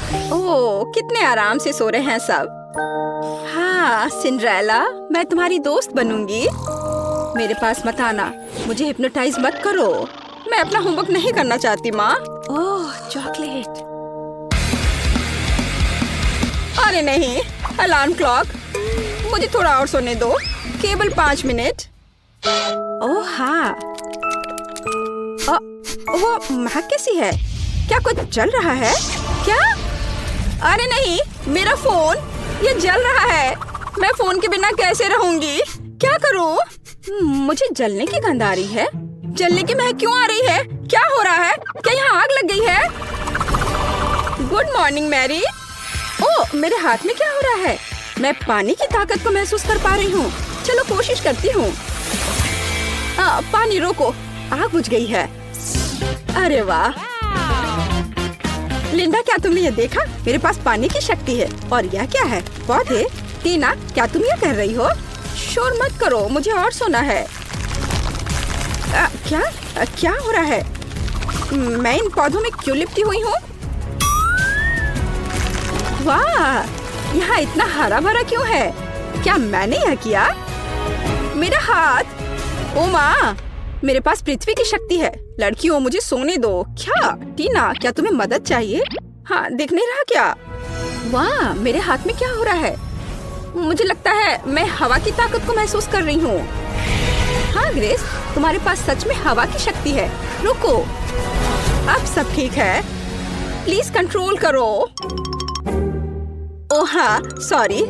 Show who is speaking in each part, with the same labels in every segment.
Speaker 1: ओह, कितने आराम से सो रहे हैं सब। हाँ सिंड्रेला, मैं तुम्हारी दोस्त बनूंगी। मेरे पास मत आना, मुझे हिप्नोटाइज मत करो। मैं अपना होमवर्क नहीं करना चाहती माँ। ओह चॉकलेट। अरे नहीं, अलार्म क्लॉक, मुझे थोड़ा और सोने दो, केवल 5 मिनट। ओह हाँ, वो महक कैसी है? क्या कुछ जल रहा है क्या? अरे नहीं, मेरा फोन, ये जल रहा है। मैं फोन के बिना कैसे रहूंगी? क्या करूं? मुझे जलने की गंध आ रही है। जलने की महक क्यों आ रही है? क्या हो रहा है? क्या यहाँ आग लग गई है? Good morning Mary. ओह, मेरे हाथ में क्या हो रहा है? मैं पानी की ताकत को महसूस कर पा रही हूँ। चलो कोशिश करती हूँ। पानी रोको, आग बुझ गई है। अरे वाह लिंडा, क्या तुमने ये देखा? मेरे पास पानी की शक्ति है। और यह क्या है? पौधे? टीना, क्या तुम ये कह रही हो? शोर मत करो, मुझे और सोना है। क्या हो रहा है? मैं इन पौधों में क्यों लिपटी हुई हूँ? वाह, यहाँ इतना हरा भरा क्यों है? क्या मैंने यह किया? मेरा हाथ! ओ माँ, मेरे पास पृथ्वी की शक्ति है। लड़कियों, मुझे सोने दो। क्या टीना, क्या तुम्हें मदद चाहिए? हाँ, देख नहीं रहा क्या? वाह, मेरे हाथ में क्या हो रहा है? मुझे लगता है मैं हवा की ताकत को महसूस कर रही हूँ। हाँ ग्रेस, तुम्हारे पास सच में हवा की शक्ति है। रुको, अब सब ठीक है। प्लीज कंट्रोल करो। ओह हाँ, सॉरी।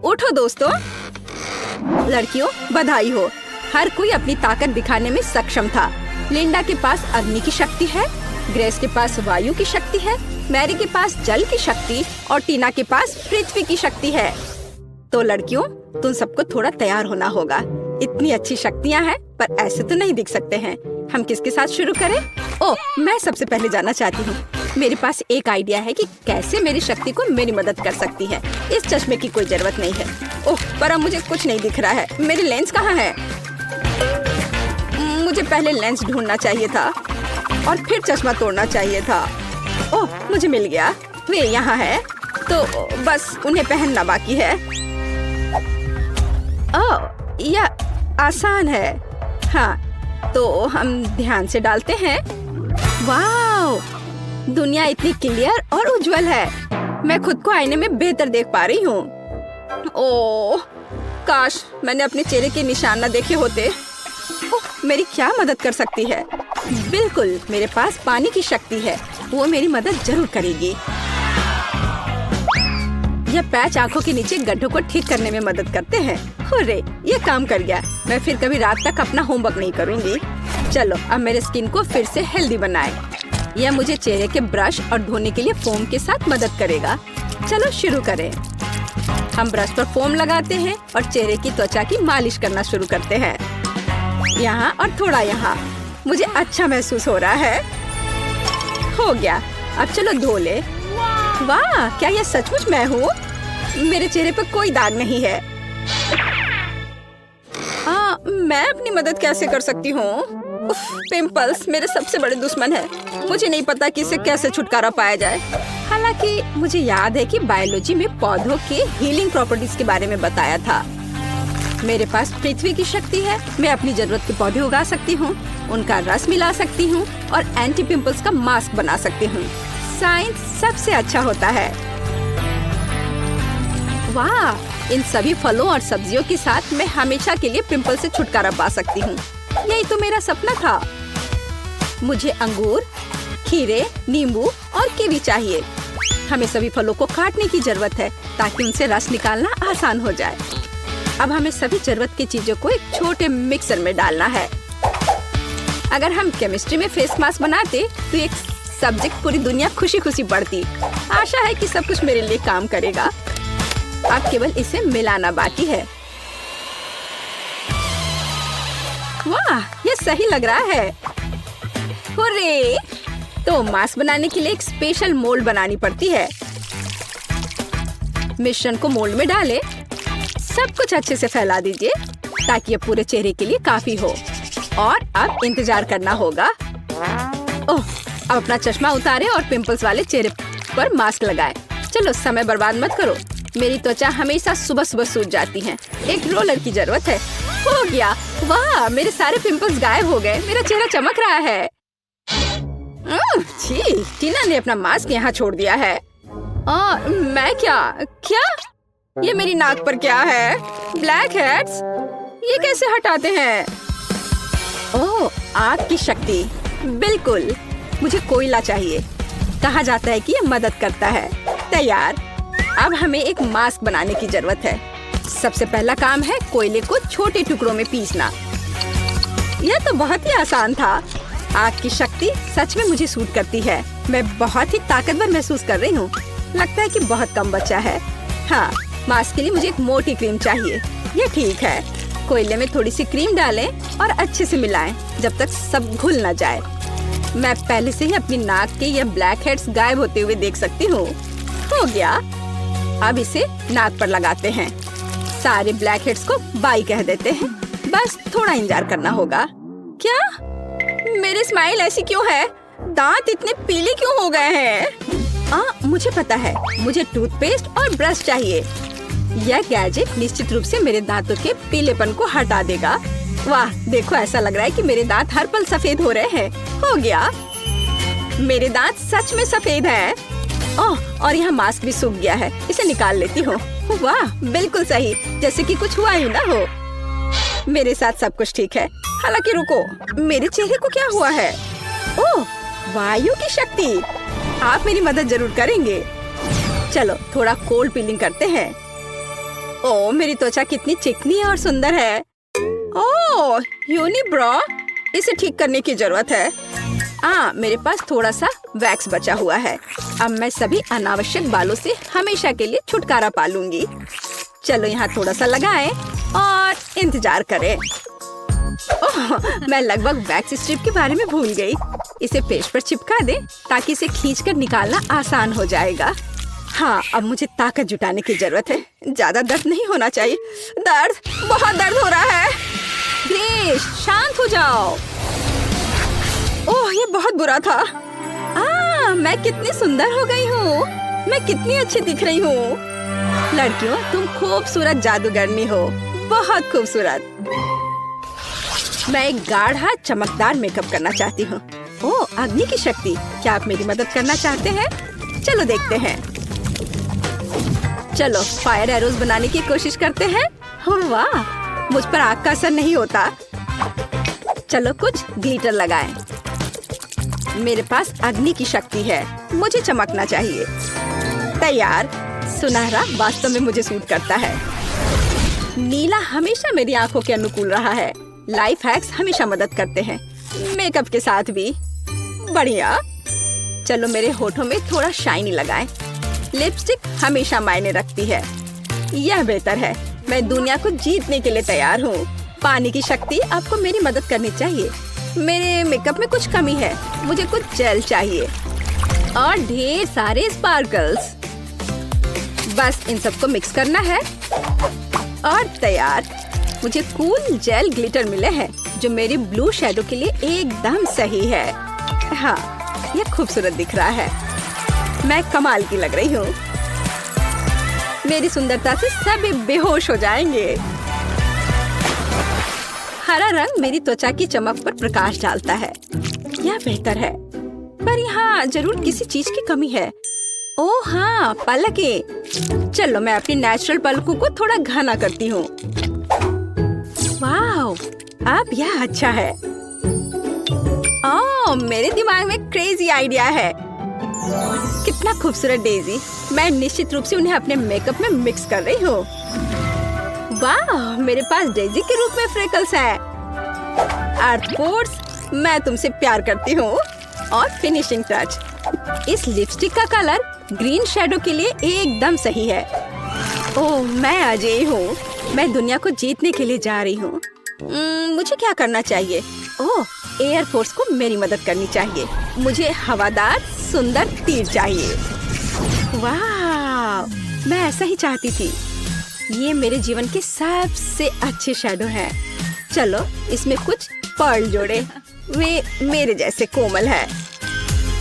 Speaker 1: उठो दोस्तों। लड़कियों, बधाई हो, हर कोई अपनी ताकत दिखाने में सक्षम था। लिंडा के पास अग्नि की शक्ति है, ग्रेस के पास वायु की शक्ति है, मैरी के पास जल की शक्ति और टीना के पास पृथ्वी की शक्ति है। तो लड़कियों, तुम सबको थोड़ा तैयार होना होगा। इतनी अच्छी शक्तियाँ हैं, पर ऐसे तो नहीं दिख सकते हैं। हम किसके साथ शुरू करें? ओह, मैं सबसे पहले जाना चाहती हूँ। मेरे पास एक आइडिया है कि कैसे मेरी शक्ति को मेरी मदद कर सकती है। इस चश्मे की कोई जरूरत नहीं है। ओह, पर अब मुझे कुछ नहीं दिख रहा है। मेरी लेंस कहाँ है? मुझे पहले लेंस ढूंढना चाहिए था और फिर चश्मा तोड़ना चाहिए था। ओह, मुझे मिल गया। वे यहाँ है, तो बस उन्हें पहनना बाकी है। ओह, यह आसान है। हाँ, तो हम ध्यान से डालते हैं। वाह, दुनिया इतनी क्लियर और उज्जवल है। मैं खुद को आईने में बेहतर देख पा रही हूँ। ओह, काश मैंने अपने चेहरे के निशान न देखे होते। ओह, मेरी क्या मदद कर सकती है? बिल्कुल, मेरे पास पानी की शक्ति है, वो मेरी मदद जरूर करेगी। यह पैच आंखों के नीचे गड्ढों को ठीक करने में मदद करते हैं। हुर्रे, ये काम कर गया। मैं फिर कभी रात तक अपना होमवर्क नहीं करूँगी। चलो, अब मेरे स्किन को फिर से हेल्दी बनाए। यह मुझे चेहरे के ब्रश और धोने के लिए फोम के साथ मदद करेगा। चलो शुरू करें। हम ब्रश पर फोम लगाते हैं और चेहरे की त्वचा की मालिश करना शुरू करते हैं। यहाँ और थोड़ा यहाँ। मुझे अच्छा महसूस हो रहा है। हो गया, अब चलो धो ले। वाह, क्या यह सचमुच मैं हूँ? मेरे चेहरे पर कोई दाग नहीं है। मैं अपनी मदद कैसे कर सकती हूँ? पिंपल्स मेरे सबसे बड़े दुश्मन है। मुझे नहीं पता कि इससे कैसे छुटकारा पाया जाए। हालांकि मुझे याद है कि बायोलॉजी में पौधों के हीलिंग प्रॉपर्टीज के बारे में बताया था। मेरे पास पृथ्वी की शक्ति है। मैं अपनी जरूरत के पौधे उगा सकती हूँ, उनका रस मिला सकती हूँ और एंटी पिंपल्स का मास्क बना सकती हूँ। साइंस सबसे अच्छा होता है। वाह, इन सभी फलों और सब्जियों के साथ मैं हमेशा के लिए पिंपल से छुटकारा पा सकती हूँ। यही तो मेरा सपना था। मुझे अंगूर, खीरे, नींबू और कीवी चाहिए। हमें सभी फलों को काटने की जरूरत है ताकि उनसे रस निकालना आसान हो जाए। अब हमें सभी जरूरत की चीजों को एक छोटे मिक्सर में डालना है। अगर हम केमिस्ट्री में फेस मास्क बनाते तो एक सब्जेक्ट पूरी दुनिया खुशी खुशी बढ़ती। आशा है कि सब कुछ मेरे लिए काम करेगा। अब केवल इसे मिलाना बाकी है। वाह, ये सही लग रहा है। हुर्रे! तो मास्क बनाने के लिए एक स्पेशल मोल्ड बनानी पड़ती है। मिश्रण को मोल्ड में डालें। सब कुछ अच्छे से फैला दीजिए ताकि ये पूरे चेहरे के लिए काफी हो। और अब इंतजार करना होगा। ओह, अब अपना चश्मा उतारें और पिंपल्स वाले चेहरे पर मास्क लगाए। चलो समय बर्बाद मत करो, मेरी त्वचा हमेशा सुबह सुबह सूज जाती है। एक रोलर की जरूरत है। हो गया, वाह मेरे सारे पिंपल्स गायब हो गए, मेरा चेहरा चमक रहा है। छी, टीना ने अपना मास्क यहाँ छोड़ दिया है। मैं क्या? ये मेरी नाक पर क्या है? Black heads? ये कैसे हटाते हैं? ओह, आग की शक्ति, बिल्कुल मुझे कोयला चाहिए। कहा जाता है कि ये मदद करता है। तैयार, अब हमें एक मास्क बनाने की जरूरत है। सबसे पहला काम है कोयले को छोटे टुकड़ों में पीसना। यह तो बहुत ही आसान था। आग की शक्ति सच में मुझे सूट करती है। मैं बहुत ही ताकतवर महसूस कर रही हूँ। लगता है कि बहुत कम बचा है। हाँ, मास्क के लिए मुझे एक मोटी क्रीम चाहिए। ये ठीक है। कोयले में थोड़ी सी क्रीम डालें और अच्छे से मिलाएं जब तक सब घुल न जाए। मैं पहले से ही अपनी नाक के ये ब्लैक हेड्स गायब होते हुए देख सकती हूँ। हो गया, अब इसे नाक पर लगाते हैं। सारे ब्लैक हेड्स को बाय कह देते हैं। बस थोड़ा इंतजार करना होगा। क्या मेरी स्माइल ऐसी क्यों है? दांत इतने पीले क्यों हो गए हैं? मुझे पता है, मुझे टूथपेस्ट और ब्रश चाहिए। यह गैजेट निश्चित रूप से मेरे दांतों के पीलेपन को हटा देगा। वाह, देखो ऐसा लग रहा है कि मेरे दांत हर पल सफेद हो रहे हैं। हो गया, मेरे दांत सच में सफेद हैं। ओह, और यहाँ मास्क भी सूख गया है। इसे निकाल लेती हूँ। वाह, बिल्कुल सही, जैसे कि कुछ हुआ ही ना हो। मेरे साथ सब कुछ ठीक है। हालांकि रुको, मेरे चेहरे को क्या हुआ है? ओह, वायु की शक्ति, आप मेरी मदद जरूर करेंगे। चलो थोड़ा कोल्ड पीलिंग करते हैं। ओह, मेरी त्वचा कितनी चिकनी और सुंदर है। ओह, यूनिब्रो, इसे ठीक करने की जरूरत है। मेरे पास थोड़ा सा वैक्स बचा हुआ है। अब मैं सभी अनावश्यक बालों से हमेशा के लिए छुटकारा पा लूंगी। चलो यहाँ थोड़ा सा लगाएं और इंतजार करें। ओह, मैं लगभग वैक्स स्ट्रिप के बारे में भूल गई। इसे पेस्ट पर चिपका दें ताकि इसे खींचकर निकालना आसान हो जाएगा। हाँ, अब मुझे ताकत जुटाने की जरूरत है। ज्यादा दर्द नहीं होना चाहिए। दर्द, बहुत दर्द हो रहा है। ग्रेस, शांत हो जाओ। ओह, ये बहुत बुरा था। मैं कितनी सुंदर हो गई हूँ। मैं कितनी अच्छी दिख रही हूँ। लड़कियों, तुम खूबसूरत जादूगरनी हो, बहुत खूबसूरत। मैं एक गाढ़ा चमकदार मेकअप करना चाहती हूँ। ओह, अग्नि की शक्ति, क्या आप मेरी मदद करना चाहते हैं? चलो देखते हैं। चलो फायर एरोज बनाने की कोशिश करते हैं। वाह, मुझ पर आग का असर नहीं होता। चलो कुछ ग्लिटर लगाएं। मेरे पास अग्नि की शक्ति है, मुझे चमकना चाहिए। तैयार, सुनहरा वास्तव में मुझे सूट करता है। नीला हमेशा मेरी आंखों के अनुकूल रहा है। लाइफ हैक्स हमेशा मदद करते हैं, मेकअप के साथ भी। बढ़िया। चलो मेरे होठों में थोड़ा शाइनी लगाएं। लिपस्टिक हमेशा मायने रखती है। यह बेहतर है। मैं दुनिया को जीतने के लिए तैयार हूँ। पानी की शक्ति, आपको मेरी मदद करनी चाहिए। मेरे मेकअप में कुछ कमी है, मुझे कुछ जेल चाहिए और ढेर सारे स्पार्कल्स। बस इन सबको मिक्स करना है और तैयार। मुझे कूल जेल ग्लिटर मिले हैं जो मेरी ब्लू शैडो के लिए एकदम सही है। हाँ, ये खूबसूरत दिख रहा है। मैं कमाल की लग रही हूँ। मेरी सुंदरता से सभी बेहोश हो जाएंगे। हरा रंग मेरी त्वचा की चमक पर प्रकाश डालता है। यह बेहतर है, पर यहाँ जरूर किसी चीज की कमी है। ओह हाँ, पलकें। चलो मैं अपनी नेचुरल पलकों को थोड़ा घना करती हूँ। वाह, अब यह अच्छा है। ओह, मेरे दिमाग में क्रेजी आइडिया है। कितना खूबसूरत डेजी। मैं निश्चित रूप से उन्हें अपने मेकअप में मिक्स कर रही हूँ। वाह, मेरे पास डेजी के रूप में फ्रेकल्स हैं। अर्थफोर्स, मैं तुमसे प्यार करती हूँ। और फिनिशिंग टच, इस लिपस्टिक का कलर ग्रीन शैडो के लिए एकदम सही है। ओह, मैं अजय हूँ। मैं दुनिया को जीतने के लिए जा रही हूँ। मुझे क्या करना चाहिए? ओह, एयर फोर्स को मेरी मदद करनी चाहिए। मुझे हवादार सुंदर तीर चाहिए। वाह, मैं ऐसा ही चाहती थी। ये मेरे जीवन के सबसे अच्छे शैडो हैं। चलो इसमें कुछ पर्ल जोड़े, वे मेरे जैसे कोमल है।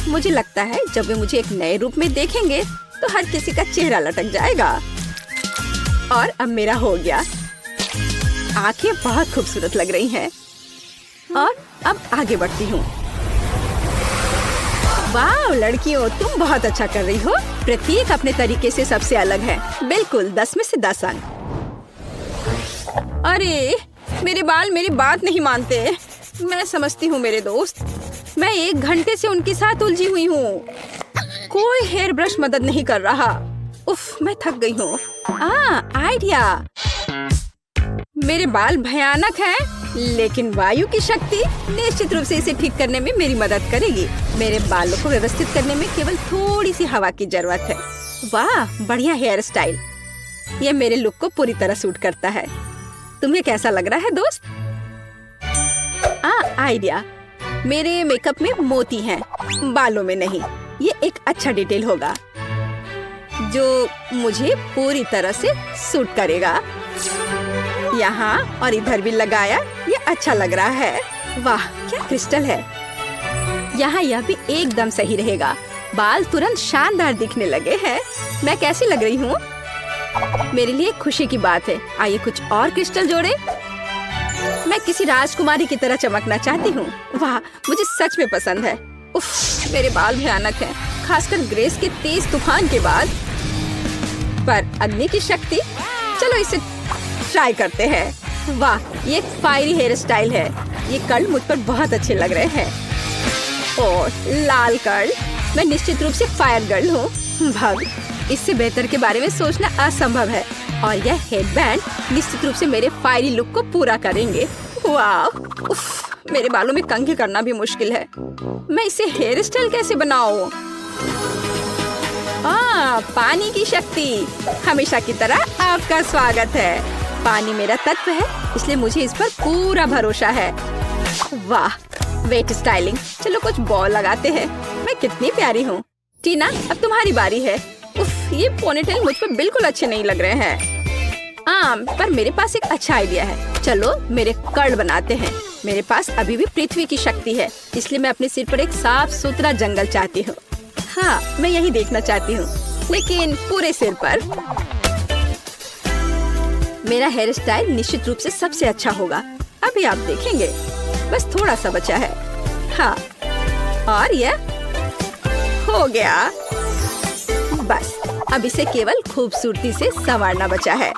Speaker 1: मुझे लगता है जब वे मुझे एक नए रूप में देखेंगे तो हर किसी का चेहरा लटक जाएगा। और अब मेरा हो गया। आंखें बहुत खूबसूरत लग रही हैं। और अब आगे बढ़ती हूँ। वाह लड़कियों, तुम बहुत अच्छा कर रही हो। प्रत्येक अपने तरीके से सबसे अलग है। बिल्कुल 10 में से 10 अंक। अरे मेरे बाल मेरी बात नहीं मानते। मैं समझती हूँ मेरे दोस्त, मैं 1 घंटे से उनके साथ उलझी हुई हूँ। कोई हेयर ब्रश मदद नहीं कर रहा। उफ, मैं थक गई हूँ। आइडिया। मेरे बाल भयानक हैं, लेकिन वायु की शक्ति निश्चित रूप से इसे ठीक करने में मेरी मदद करेगी। मेरे बालों को व्यवस्थित करने में केवल थोड़ी सी हवा की जरूरत है। वाह बढ़िया हेयर स्टाइल। यह मेरे लुक को पूरी तरह सूट करता है। तुम्हें कैसा लग रहा है दोस्त? आइडिया। मेरे मेकअप में मोती हैं, बालों में नहीं। ये एक अच्छा डिटेल होगा जो मुझे पूरी तरह से सूट करेगा। यहाँ और इधर भी लगाया, ये अच्छा लग रहा है। वाह क्या क्रिस्टल है। यहाँ यह भी एकदम सही रहेगा। बाल तुरंत शानदार दिखने लगे हैं। मैं कैसी लग रही हूँ? मेरे लिए खुशी की बात है। आइए कुछ और क्रिस्टल जोड़े। मैं किसी राजकुमारी की तरह चमकना चाहती हूँ। वाह मुझे सच में पसंद है। उफ, मेरे बाल भयानक हैं, खासकर ग्रेस के तेज तूफान के बाद। पर अग्नि की शक्ति, चलो इसे ट्राई करते हैं। वाह ये एक फायरी हेयर स्टाइल है। ये कर्ल मुझ पर बहुत अच्छे लग रहे हैं। और लाल कर्ल, मैं निश्चित रूप से फायर गर्ल हूँ। भाग, इससे बेहतर के बारे में सोचना असंभव है। और यह हेडबैंड निश्चित रूप से मेरे फायरी लुक को पूरा करेंगे। वाह, उफ, मेरे बालों में कंघी करना भी मुश्किल है। मैं इसे हेयर स्टाइल कैसे बनाऊं? पानी की शक्ति, हमेशा की तरह आपका स्वागत है। पानी मेरा तत्व है, इसलिए मुझे इस पर पूरा भरोसा है। वाह वेट स्टाइलिंग। चलो कुछ बॉल लगाते हैं। मैं कितनी प्यारी हूँ। टीना अब तुम्हारी बारी है। उफ, ये पोनीटेल मुझ पर बिल्कुल अच्छे नहीं लग रहे हैं। पर मेरे पास एक अच्छा आइडिया है। चलो मेरे कर्ल बनाते हैं। मेरे पास अभी भी पृथ्वी की शक्ति है, इसलिए मैं अपने सिर पर एक साफ सुथरा जंगल चाहती हूँ। हाँ मैं यही देखना चाहती हूँ, लेकिन पूरे सिर पर। मेरा हेयर स्टाइल निश्चित रूप से सबसे अच्छा होगा। अभी आप देखेंगे। बस थोड़ा सा बचा है। हाँ और यह हो गया। बस अब इसे केवल खूबसूरती से संवारना बचा है।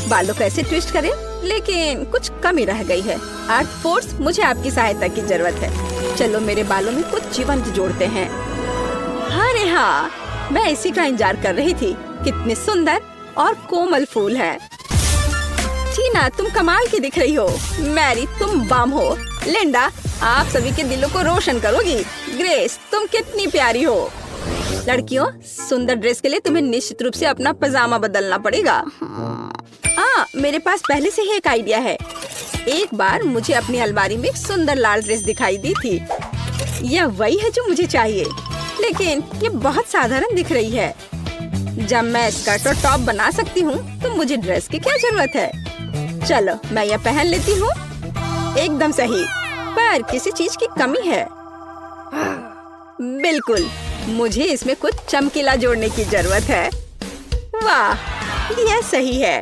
Speaker 1: बालों को ऐसे ट्विस्ट करें, लेकिन कुछ कमी रह गई है। अर्थ फोर्स, मुझे आपकी सहायता की जरूरत है। चलो मेरे बालों में कुछ जीवंत जोड़ते हैं। अरे हाँ, मैं इसी का इंतजार कर रही थी। कितने सुंदर और कोमल फूल हैं। टीना तुम कमाल की दिख रही हो। मैरी तुम बम हो। लिंडा आप सभी के दिलों को रोशन करोगी। ग्रेस तुम कितनी प्यारी हो। लड़कियों, सुंदर ड्रेस के लिए तुम्हें निश्चित रूप से अपना पजामा बदलना पड़ेगा। मेरे पास पहले से ही एक आइडिया है। एक बार मुझे अपनी अलमारी में एक सुंदर लाल ड्रेस दिखाई दी थी। यह वही है जो मुझे चाहिए, लेकिन ये बहुत साधारण दिख रही है। जब मैं स्कर्ट और टॉप बना सकती हूँ, तो मुझे ड्रेस की क्या जरूरत है। चलो मैं यह पहन लेती हूँ। एकदम सही, पर किसी चीज की कमी है। बिल्कुल, मुझे इसमें कुछ चमकीला जोड़ने की जरूरत है। वाह यह सही है।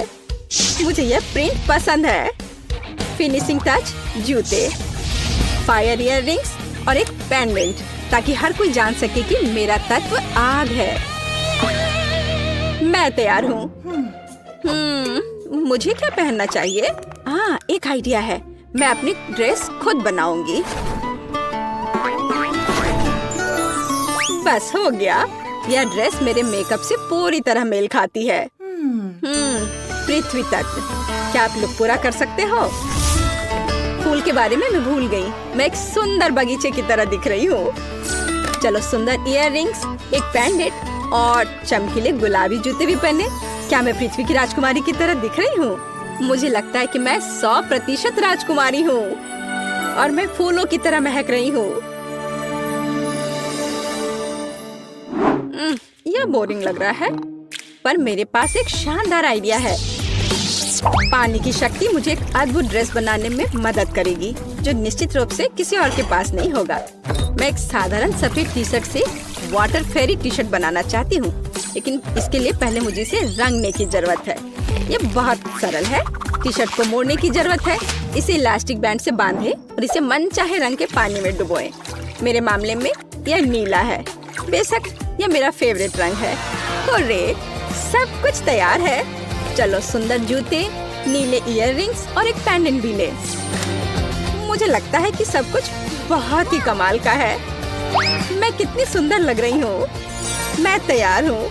Speaker 1: मुझे यह प्रिंट पसंद है। फिनिशिंग टच, जूते, फायर इयररिंग्स और एक पेंडेंट, ताकि हर कोई जान सके कि मेरा तत्व आग है। मैं तैयार हूँ। मुझे क्या पहनना चाहिए? एक आइडिया है। मैं अपनी ड्रेस खुद बनाऊंगी। बस हो गया। यह ड्रेस मेरे मेकअप से पूरी तरह मेल खाती है। पृथ्वी तत्व, क्या आप लुक पूरा कर सकते हो? फूल के बारे में मैं भूल गई। मैं एक सुंदर बगीचे की तरह दिख रही हूँ। चलो सुंदर इयररिंग्स, एक पेंडेंट और चमकीले गुलाबी जूते भी पहने। क्या मैं पृथ्वी की राजकुमारी की तरह दिख रही हूँ? मुझे लगता है कि मैं 100% राजकुमारी हूँ और मैं फूलों की तरह महक रही हूँ। यह बोरिंग लग रहा है, पर मेरे पास एक शानदार आइडिया है। पानी की शक्ति मुझे एक अद्भुत ड्रेस बनाने में मदद करेगी, जो निश्चित रूप से किसी और के पास नहीं होगा। मैं एक साधारण सफेद टी शर्ट से वाटर फेरी टी शर्ट बनाना चाहती हूँ, लेकिन इसके लिए पहले मुझे इसे रंगने की जरूरत है। ये बहुत सरल है। टी शर्ट को मोड़ने की जरूरत है, इसे इलास्टिक बैंड से बांधे और इसे मनचाहे रंग के पानी में डुबोएं। मेरे मामले में यह नीला है, बेशक यह मेरा फेवरेट रंग है। हुर्रे, सब कुछ तैयार है। चलो सुंदर जूते, नीले इयररिंग्स और एक पेंडेंट भी ले। मुझे लगता है कि सब कुछ बहुत ही कमाल का है। मैं कितनी सुंदर लग रही हूँ। मैं तैयार हूँ।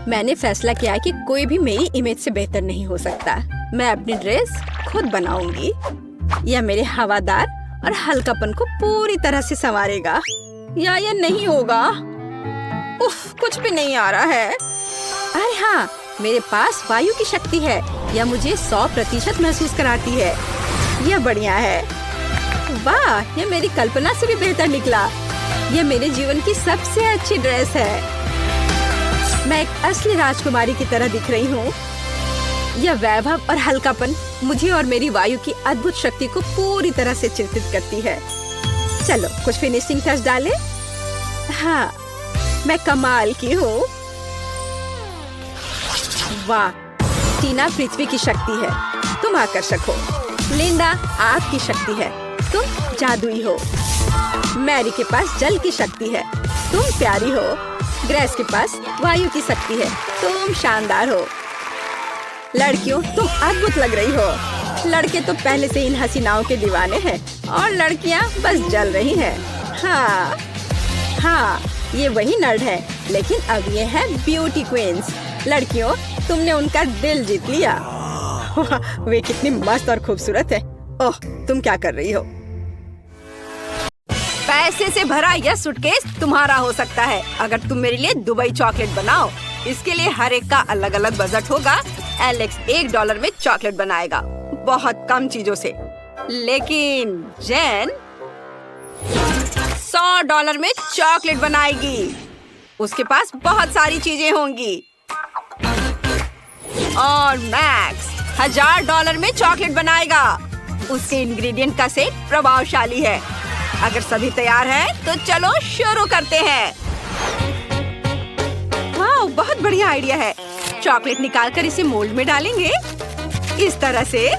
Speaker 1: मैंने फैसला किया कि कोई भी मेरी इमेज से बेहतर नहीं हो सकता। मैं अपनी ड्रेस खुद बनाऊंगी। यह मेरे हवादार और हल्कापन को पूरी तरह से संवारेगा। या यह नहीं होगा। उफ, कुछ भी नहीं आ रहा है। अरे हाँ, मेरे पास वायु की शक्ति है। यह मुझे 100% महसूस कराती है। यह बढ़िया है। वाह, यह मेरी कल्पना से भी बेहतर निकला। यह मेरे जीवन की सबसे अच्छी ड्रेस है। मैं एक असली राजकुमारी की तरह दिख रही हूँ। यह वैभव और हल्कापन मुझे और मेरी वायु की अद्भुत शक्ति को पूरी तरह से चिंतित करती है। चलो कुछ फिनिशिंग टच डालें। हाँ, मैं कमाल की हूँ। वाह, टीना पृथ्वी की शक्ति है, तुम आकर्षक हो। लिंडा आग की शक्ति है, तुम जादुई हो। मैरी के पास जल की शक्ति है, तुम प्यारी हो। ग्रेस के पास वायु की शक्ति है, तुम शानदार हो। लड़कियों, तुम अद्भुत लग रही हो। लड़के तो पहले से इन हसीनाओं के दीवाने हैं और लड़कियां बस जल रही हैं। हाँ, ये वही नर्ड है, लेकिन अब ये है ब्यूटी क्वींस। लड़कियों, तुमने उनका दिल जीत लिया। वे कितनी मस्त और खूबसूरत है। ओह, तुम क्या कर रही हो? पैसे से भरा यह सूटकेस तुम्हारा हो सकता है अगर तुम मेरे लिए दुबई चॉकलेट बनाओ। इसके लिए हर एक का अलग अलग बजट होगा। एलेक्स $1 में चॉकलेट बनाएगा, बहुत कम चीजों से। लेकिन जेन $100 में चॉकलेट बनाएगी। उसके पास बहुत सारी चीजें होंगी। और मैक्स $1000 में चॉकलेट बनाएगा। उसके इंग्रेडिएंट का सेट प्रभावशाली है। अगर सभी तैयार हैं, तो चलो शुरू करते हैं। वाह, बहुत बढ़िया आइडिया है। चॉकलेट निकालकर इसे मोल्ड में डालेंगे। इस तरह से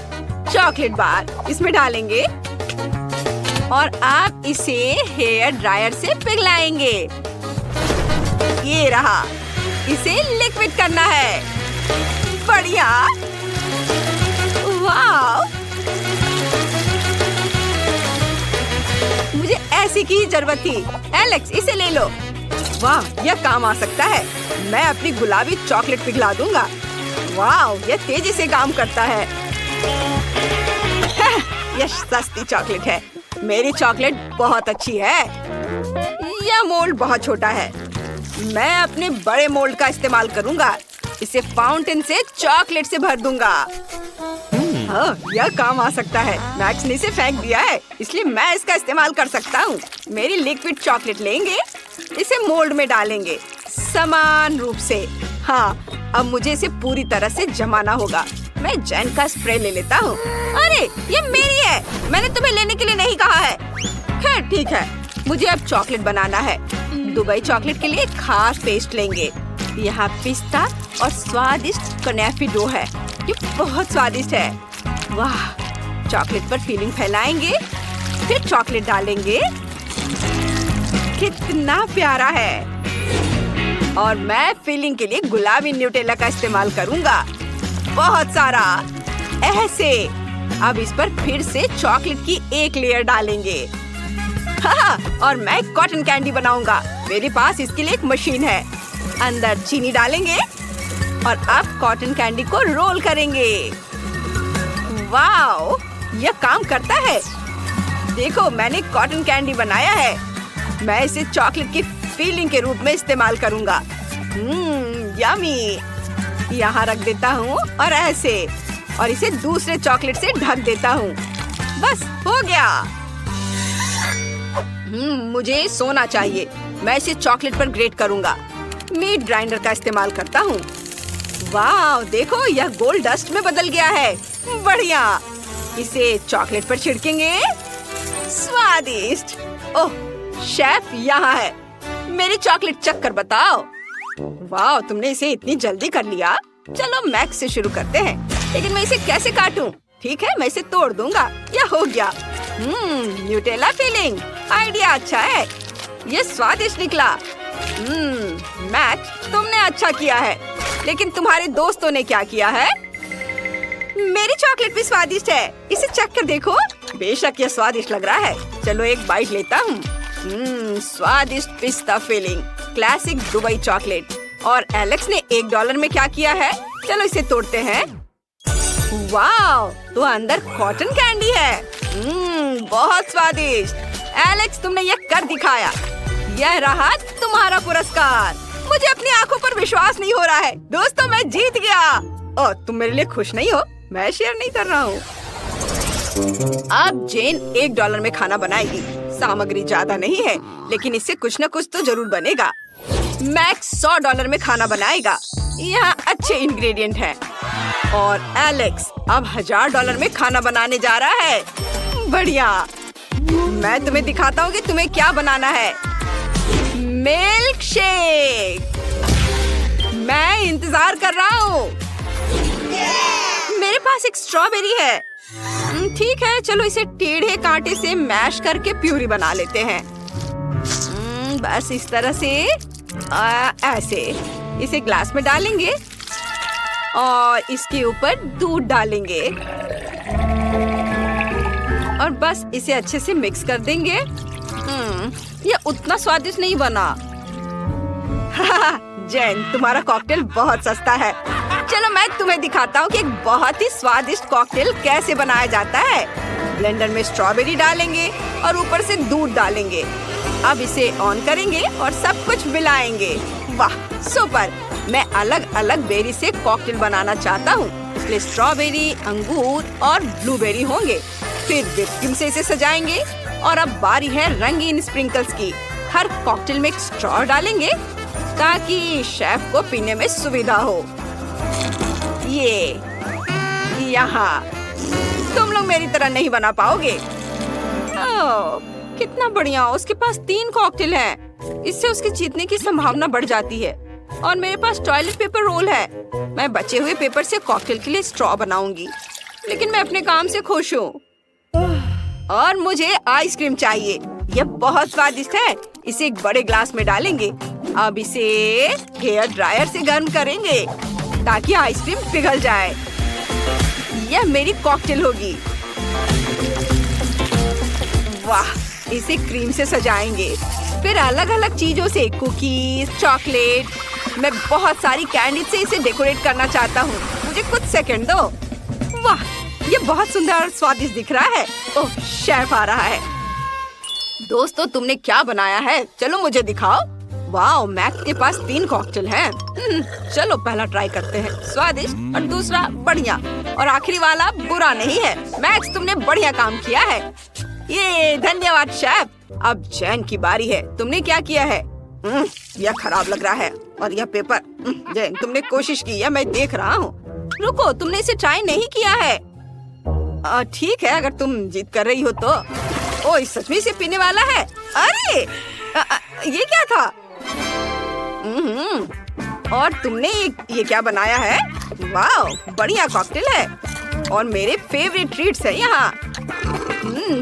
Speaker 1: चॉकलेट बार इसमें डालेंगे और आप इसे हेयर ड्रायर से पिघलाएंगे। ये रहा, इसे लिक्विड करना है। बढ़िया। वाह, मुझे ऐसी की जरूरत थी। एलेक्स, इसे ले लो। वाह, यह काम आ सकता है। मैं अपनी गुलाबी चॉकलेट पिघला दूंगा। वाह, यह तेजी से काम करता है। यह सस्ती चॉकलेट है। मेरी चॉकलेट बहुत अच्छी है। यह मोल्ड बहुत छोटा है। मैं अपने बड़े मोल्ड का इस्तेमाल करूंगा। इसे फाउंटेन से चॉकलेट से भर दूंगा। हाँ, यह काम आ सकता है। मैक्स ने इसे फेंक दिया है, इसलिए मैं इसका इस्तेमाल कर सकता हूँ। मेरी लिक्विड चॉकलेट लेंगे, इसे मोल्ड में डालेंगे समान रूप से। हाँ, अब मुझे इसे पूरी तरह से जमाना होगा। मैं जेन का स्प्रे ले लेता हूँ। अरे, ये मेरी है। मैंने तुम्हें लेने के लिए नहीं कहा है। खैर ठीक है, मुझे अब चॉकलेट बनाना है। दुबई चॉकलेट के लिए खास पेस्ट लेंगे। यहाँ पिस्ता और स्वादिष्ट कनेफी डो है। ये बहुत स्वादिष्ट है। वाह, चॉकलेट पर फिलिंग फैलाएंगे, फिर चॉकलेट डालेंगे। कितना प्यारा है। और मैं फिलिंग के लिए गुलाबी न्यूटेला का इस्तेमाल करूंगा, बहुत सारा। ऐसे। अब इस पर फिर से चॉकलेट की एक लेयर डालेंगे। हाँ, और मैं कॉटन कैंडी बनाऊंगा। मेरे पास इसके लिए एक मशीन है। अंदर चीनी डालेंगे और अब कॉटन कैंडी को रोल करेंगे। वाओ, यह काम करता है। देखो, मैंने कॉटन कैंडी बनाया है। मैं इसे चॉकलेट की फिलिंग के रूप में इस्तेमाल करूंगा। यम्मी। यहाँ रख देता हूँ और ऐसे, और इसे दूसरे चॉकलेट से ढक देता हूँ। बस हो गया। मुझे सोना चाहिए। मैं इसे चॉकलेट पर ग्रेट करूंगा। मीट ग्राइंडर का इस्तेमाल करता हूँ। वाह, देखो, यह गोल्ड डस्ट में बदल गया है। बढ़िया। इसे चॉकलेट पर छिड़केंगे। स्वादिष्ट। ओह, शेफ यहाँ है। मेरी चॉकलेट चक्कर बताओ। वाह, तुमने इसे इतनी जल्दी कर लिया। चलो मैक्स से शुरू करते हैं। लेकिन मैं इसे कैसे काटूं? ठीक है, मैं इसे तोड़ दूंगा। यह हो गया। Nutella filling. आइडिया अच्छा है। ये स्वादिष्ट निकला। मैक्स, तुमने अच्छा किया है। लेकिन तुम्हारे दोस्तों ने क्या किया है? मेरी चॉकलेट भी स्वादिष्ट है। इसे चख कर देखो। बेशक यह स्वादिष्ट लग रहा है। चलो एक बाइट लेता हूँ। स्वादिष्ट पिस्ता फिलिंग, क्लासिक दुबई चॉकलेट। और एलेक्स ने $1 में क्या किया है? चलो इसे तोड़ते हैं। वाह, तो अंदर कॉटन कैंडी है। बहुत स्वादिष्ट। एलेक्स, तुमने यह कर दिखाया। यह रहा तुम्हारा पुरस्कार। मुझे अपनी आंखों पर विश्वास नहीं हो रहा है। दोस्तों, मैं जीत गया। ओह, तुम मेरे लिए खुश नहीं हो? मैं शेयर नहीं कर रहा हूँ। अब जेन $1 में खाना बनाएगी। सामग्री ज्यादा नहीं है, लेकिन इससे कुछ न कुछ तो जरूर बनेगा। मैक्स $100 में खाना बनाएगा। यहाँ अच्छे इंग्रेडिएंट हैं। और एलेक्स अब $1000 में खाना बनाने जा रहा है। बढ़िया। मैं तुम्हें दिखाता हूँ कि तुम्हें क्या बनाना है। Milk shake. मैं इंतजार कर रहा हूँ। मेरे पास एक स्ट्रॉबेरी है। ठीक है, चलो इसे टेढ़े कांटे से मैश करके प्यूरी बना लेते हैं। बस इस तरह से ऐसे इसे ग्लास में डालेंगे और इसके ऊपर दूध डालेंगे और बस इसे अच्छे से मिक्स कर देंगे। ये उतना स्वादिष्ट नहीं बना। जेन, तुम्हारा कॉकटेल बहुत सस्ता है। चलो मैं तुम्हें दिखाता हूँ कि एक बहुत ही स्वादिष्ट कॉकटेल कैसे बनाया जाता है। ब्लेंडर में स्ट्रॉबेरी डालेंगे और ऊपर से दूध डालेंगे। अब इसे ऑन करेंगे और सब कुछ मिलाएंगे। वाह, सुपर। मैं अलग अलग बेरी से कॉकटेल बनाना चाहता हूँ, इसलिए स्ट्रॉबेरी, अंगूर और ब्लूबेरी होंगे। फिर व्हिप क्रीम से इसे सजाएंगे और अब बारी है रंगीन स्प्रिंकल्स की। हर कॉकटेल में एक स्ट्रॉ डालेंगे ताकि शेफ को पीने में सुविधा हो। ये यहाँ तुम लोग मेरी तरह नहीं बना पाओगे। ओह, कितना बढ़िया। उसके पास 3 कॉकटेल हैं। इससे उसके जीतने की संभावना बढ़ जाती है। और मेरे पास टॉयलेट पेपर रोल है। मैं बचे हुए पेपर से कॉकटेल के लिए स्ट्रॉ बनाऊंगी। लेकिन मैं अपने काम से खुश हूँ। और मुझे आइसक्रीम चाहिए। यह बहुत स्वादिष्ट है। इसे एक बड़े ग्लास में डालेंगे। अब इसे हेयर ड्रायर से गर्म करेंगे ताकि आइसक्रीम पिघल जाए। यह मेरी कॉकटेल होगी। वाह, इसे क्रीम से सजाएंगे। फिर अलग अलग चीजों से, कुकीज, चॉकलेट। मैं बहुत सारी कैंडी से इसे डेकोरेट करना चाहता हूँ। मुझे कुछ सेकंड दो। वाह, ये बहुत सुंदर और स्वादिष्ट दिख रहा है। ओह, शेफ आ रहा है। दोस्तों, तुमने क्या बनाया है? चलो मुझे दिखाओ। वाह, मैक्स के पास 3 कॉकटेल हैं। चलो पहला ट्राई करते हैं। स्वादिष्ट और दूसरा बढ़िया और आखिरी वाला बुरा नहीं है। मैक्स, तुमने बढ़िया काम किया है। ये धन्यवाद शेफ। अब जैन की बारी है। तुमने क्या किया है? यह खराब लग रहा है। और यह पेपर। जैन, तुमने कोशिश की है, मैं देख रहा हूँ। रुको, तुमने इसे ट्राई नहीं किया है। ठीक है, अगर तुम जिद कर रही हो तो। ओह, सच में इसे पीने वाला है। अरे ये क्या था? और तुमने ये क्या बनाया है? वाह, बढ़िया कॉकटेल है और मेरे फेवरेट ट्रीट्स है यहाँ।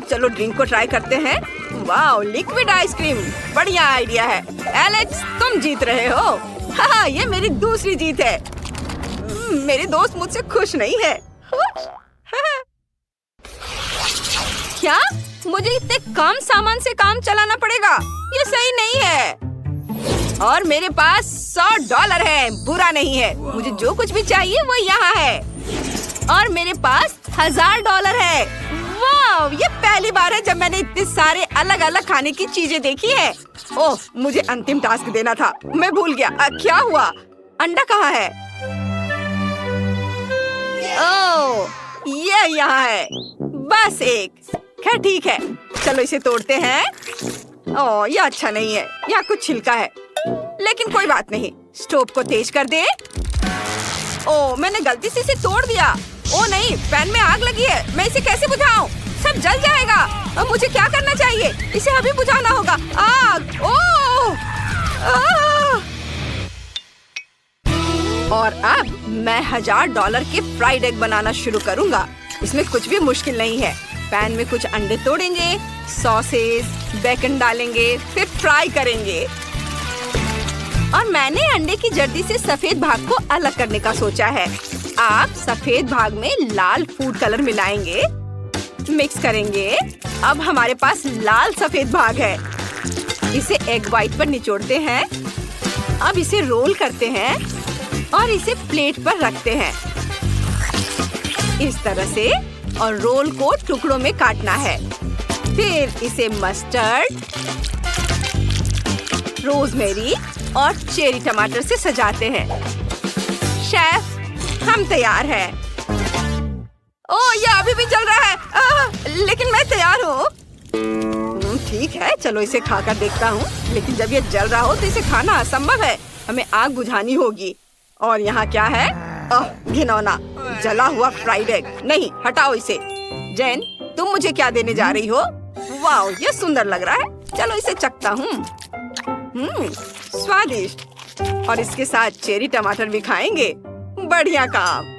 Speaker 1: चलो ड्रिंक को ट्राई करते हैं। वाह, लिक्विड आइसक्रीम। बढ़िया आइडिया है। एलेक्स, तुम जीत रहे हो। हाँ, ये मेरी दूसरी जीत है। मेरे दोस्त मुझसे खुश नहीं है। क्या मुझे इतने कम सामान से काम चलाना पड़ेगा? ये सही नहीं है। और मेरे पास $100 है। बुरा नहीं है। मुझे जो कुछ भी चाहिए वो यहाँ है। और मेरे पास $1000 है। वाह, ये पहली बार है जब मैंने इतने सारे अलग अलग खाने की चीजें देखी है। ओह, मुझे अंतिम टास्क देना था, मैं भूल गया। क्या हुआ? अंडा कहाँ है? ओह, ये यहाँ है। बस एक। खैर ठीक है, चलो इसे तोड़ते हैं। ओह, ये अच्छा नहीं है। यहाँ कुछ छिलका है, लेकिन कोई बात नहीं। स्टोव को तेज कर दे। ओह, मैंने गलती से इसे तोड़ दिया। ओ नहीं, पैन में आग लगी है। मैं इसे कैसे बुझाऊं? सब जल जाएगा। अब मुझे क्या करना चाहिए? इसे अभी बुझाना होगा। आग! ओह! आह! और अब मैं $1000 के फ्राइड एग बनाना शुरू करूंगा। इसमें कुछ भी मुश्किल नहीं है। पैन में कुछ अंडे तोड़ेंगे, सॉसेज, बेकन डालेंगे, फिर फ्राई करेंगे। और मैंने अंडे की जर्दी से सफेद भाग को अलग करने का सोचा है। आप सफेद भाग में लाल फूड कलर मिलाएंगे, मिक्स करेंगे। अब हमारे पास लाल सफेद भाग है। इसे एग व्हाइट पर निचोड़ते हैं। अब इसे रोल करते हैं और इसे प्लेट पर रखते हैं इस तरह से, और रोल को टुकड़ों में काटना है। फिर इसे मस्टर्ड, रोजमेरी और चेरी टमाटर से सजाते हैं। शेफ, हम तैयार हैं। ओह, ये अभी भी चल रहा है। लेकिन मैं तैयार हूँ। ठीक है, चलो इसे खाकर देखता हूँ। लेकिन जब ये जल रहा हो तो इसे खाना असंभव है। हमें आग बुझानी होगी। और यहाँ क्या है? घिनौना जला हुआ फ्राइड एग। नहीं, हटाओ इसे। जैन, तुम मुझे क्या देने जा रही हो? वाह, ये सुंदर लग रहा है। चलो इसे चखता हूँ। स्वादिष्ट। और इसके साथ चेरी टमाटर भी खाएंगे। बढ़िया काम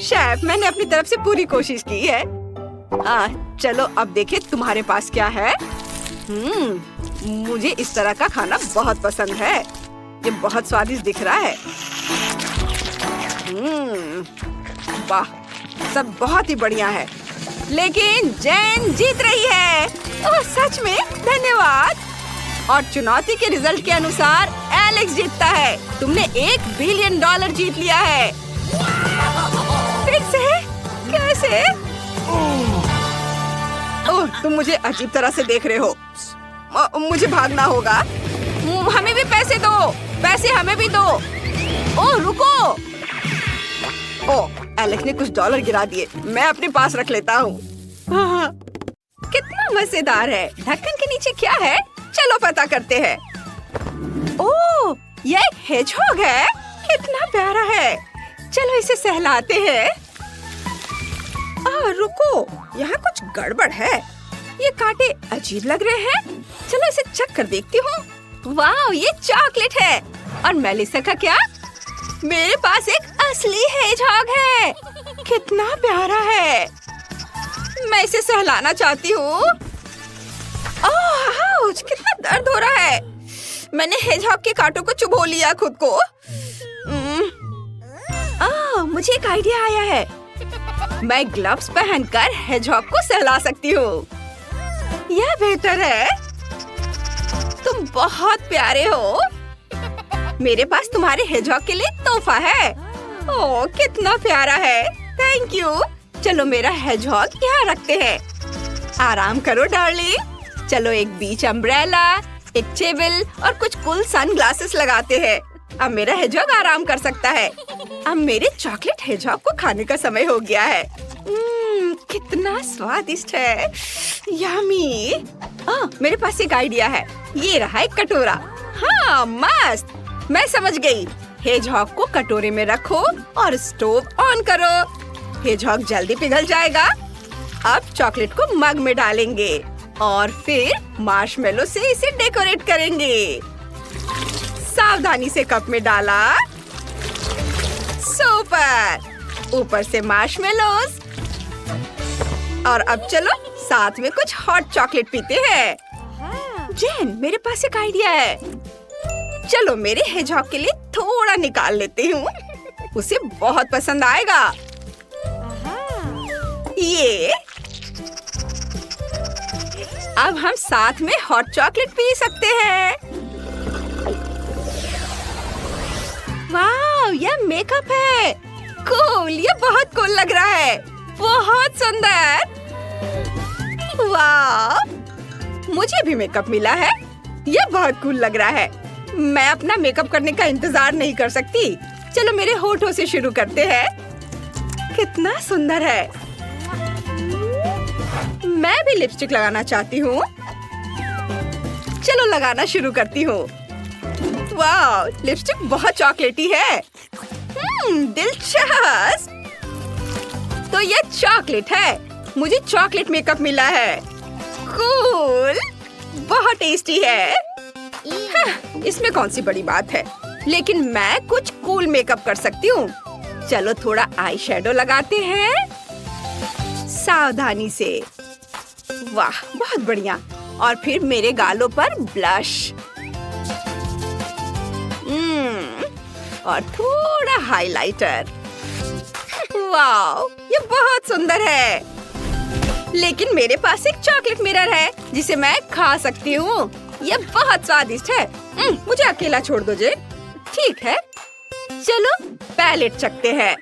Speaker 1: शेफ, मैंने अपनी तरफ से पूरी कोशिश की है। चलो अब देखें तुम्हारे पास क्या है। मुझे इस तरह का खाना बहुत पसंद है। ये बहुत स्वादिष्ट दिख रहा है। वाह, सब बहुत ही बढ़िया है। लेकिन जैन जीत रही है। ओह, सच में? धन्यवाद। और चुनौती के रिजल्ट के अनुसार एलेक्स जीतता है। तुमने $1 बिलियन जीत लिया है। फिर से? कैसे? ओह, तुम मुझे अजीब तरह से देख रहे हो। मुझे भागना होगा। हमें भी पैसे दो। पैसे हमें भी दो। ओह, रुको। ओह, एलेक्स ने कुछ डॉलर गिरा दिए। मैं अपने पास रख लेता हूँ। कितना मजेदार है। ढक्कन के नीचे क्या है? चलो पता करते हैं। ओह, ये एक हेजहॉग है। कितना प्यारा है। चलो इसे सहलाते हैं। रुको, यहाँ कुछ गड़बड़ है। ये कांटे अजीब लग रहे हैं। चलो इसे चख कर देखती हूँ। वाह, ये चॉकलेट है। और मेलिसा का क्या? मेरे पास एक असली हेजहॉग है। कितना प्यारा है। मैं इसे सहलाना चाहती हूँ। आउच, कितना दर्द हो रहा है। मैंने हेजहॉग के कांटों को चुभो लिया खुद को। मुझे एक आइडिया आया है। मैं ग्लव्स पहनकर हेजहॉग को सहला सकती हूँ। यह बेहतर है। तुम बहुत प्यारे हो। मेरे पास तुम्हारे हेजहॉग के लिए तोहफा है। ओह, कितना प्यारा है। Thank you. चलो मेरा हेजहॉग यहाँ रखते हैं। आराम करो डार्लिंग। चलो एक बीच अम्ब्रेला, एक टेबल और कुछ कूल सनग्लासेस लगाते हैं। अब मेरा हेजहॉग आराम कर सकता है। अब मेरे चॉकलेट हेजहॉग को खाने का समय हो गया है। कितना स्वादिष्ट है। यम्मी। मेरे पास एक आइडिया है। ये रहा एक कटोरा। हाँ, मस्त। मैं समझ गई। हेजहॉग को कटोरे में रखो और स्टोव ऑन करो। हेजहॉग जल्दी पिघल जाएगा। अब चॉकलेट को मग में डालेंगे और फिर मार्शमेलो से इसे डेकोरेट करेंगे। सावधानी से कप में डाला। सुपर। ऊपर से मार्शमेलोज। और अब चलो साथ में कुछ हॉट चॉकलेट पीते हैं। जेन, मेरे पास एक आइडिया है। चलो मेरे हेजहॉग के लिए थोड़ा निकाल लेती हूँ। उसे बहुत पसंद आएगा। ये अब हम साथ में हॉट चॉकलेट पी सकते हैं। वाह, यह मेकअप है। कूल, ये बहुत कूल लग रहा है। बहुत सुंदर। वाह, मुझे भी मेकअप मिला है। यह बहुत कूल लग रहा है। मैं अपना मेकअप करने का इंतजार नहीं कर सकती। चलो मेरे होठों से शुरू करते हैं। कितना सुंदर है। मैं भी लिपस्टिक लगाना चाहती हूँ। चलो लगाना शुरू करती हूँ। वाह, लिपस्टिक बहुत चॉकलेटी है। दिलचस्प। तो ये चॉकलेट है। मुझे चॉकलेट मेकअप मिला है। कूल, बहुत टेस्टी है। हाँ, इसमें कौन सी बड़ी बात है, लेकिन मैं कुछ कूल मेकअप कर सकती हूँ। चलो थोड़ा आई शेडो लगाते हैं, सावधानी से। वाह, बहुत बढ़िया। और फिर मेरे गालों पर ब्लश। और थोड़ा हाइलाइटर। वाह, ये बहुत सुंदर है। लेकिन मेरे पास एक चॉकलेट मिरर है जिसे मैं खा सकती हूँ। ये बहुत स्वादिष्ट है। मुझे अकेला छोड़ दो जे। ठीक है, चलो पैलेट चखते हैं।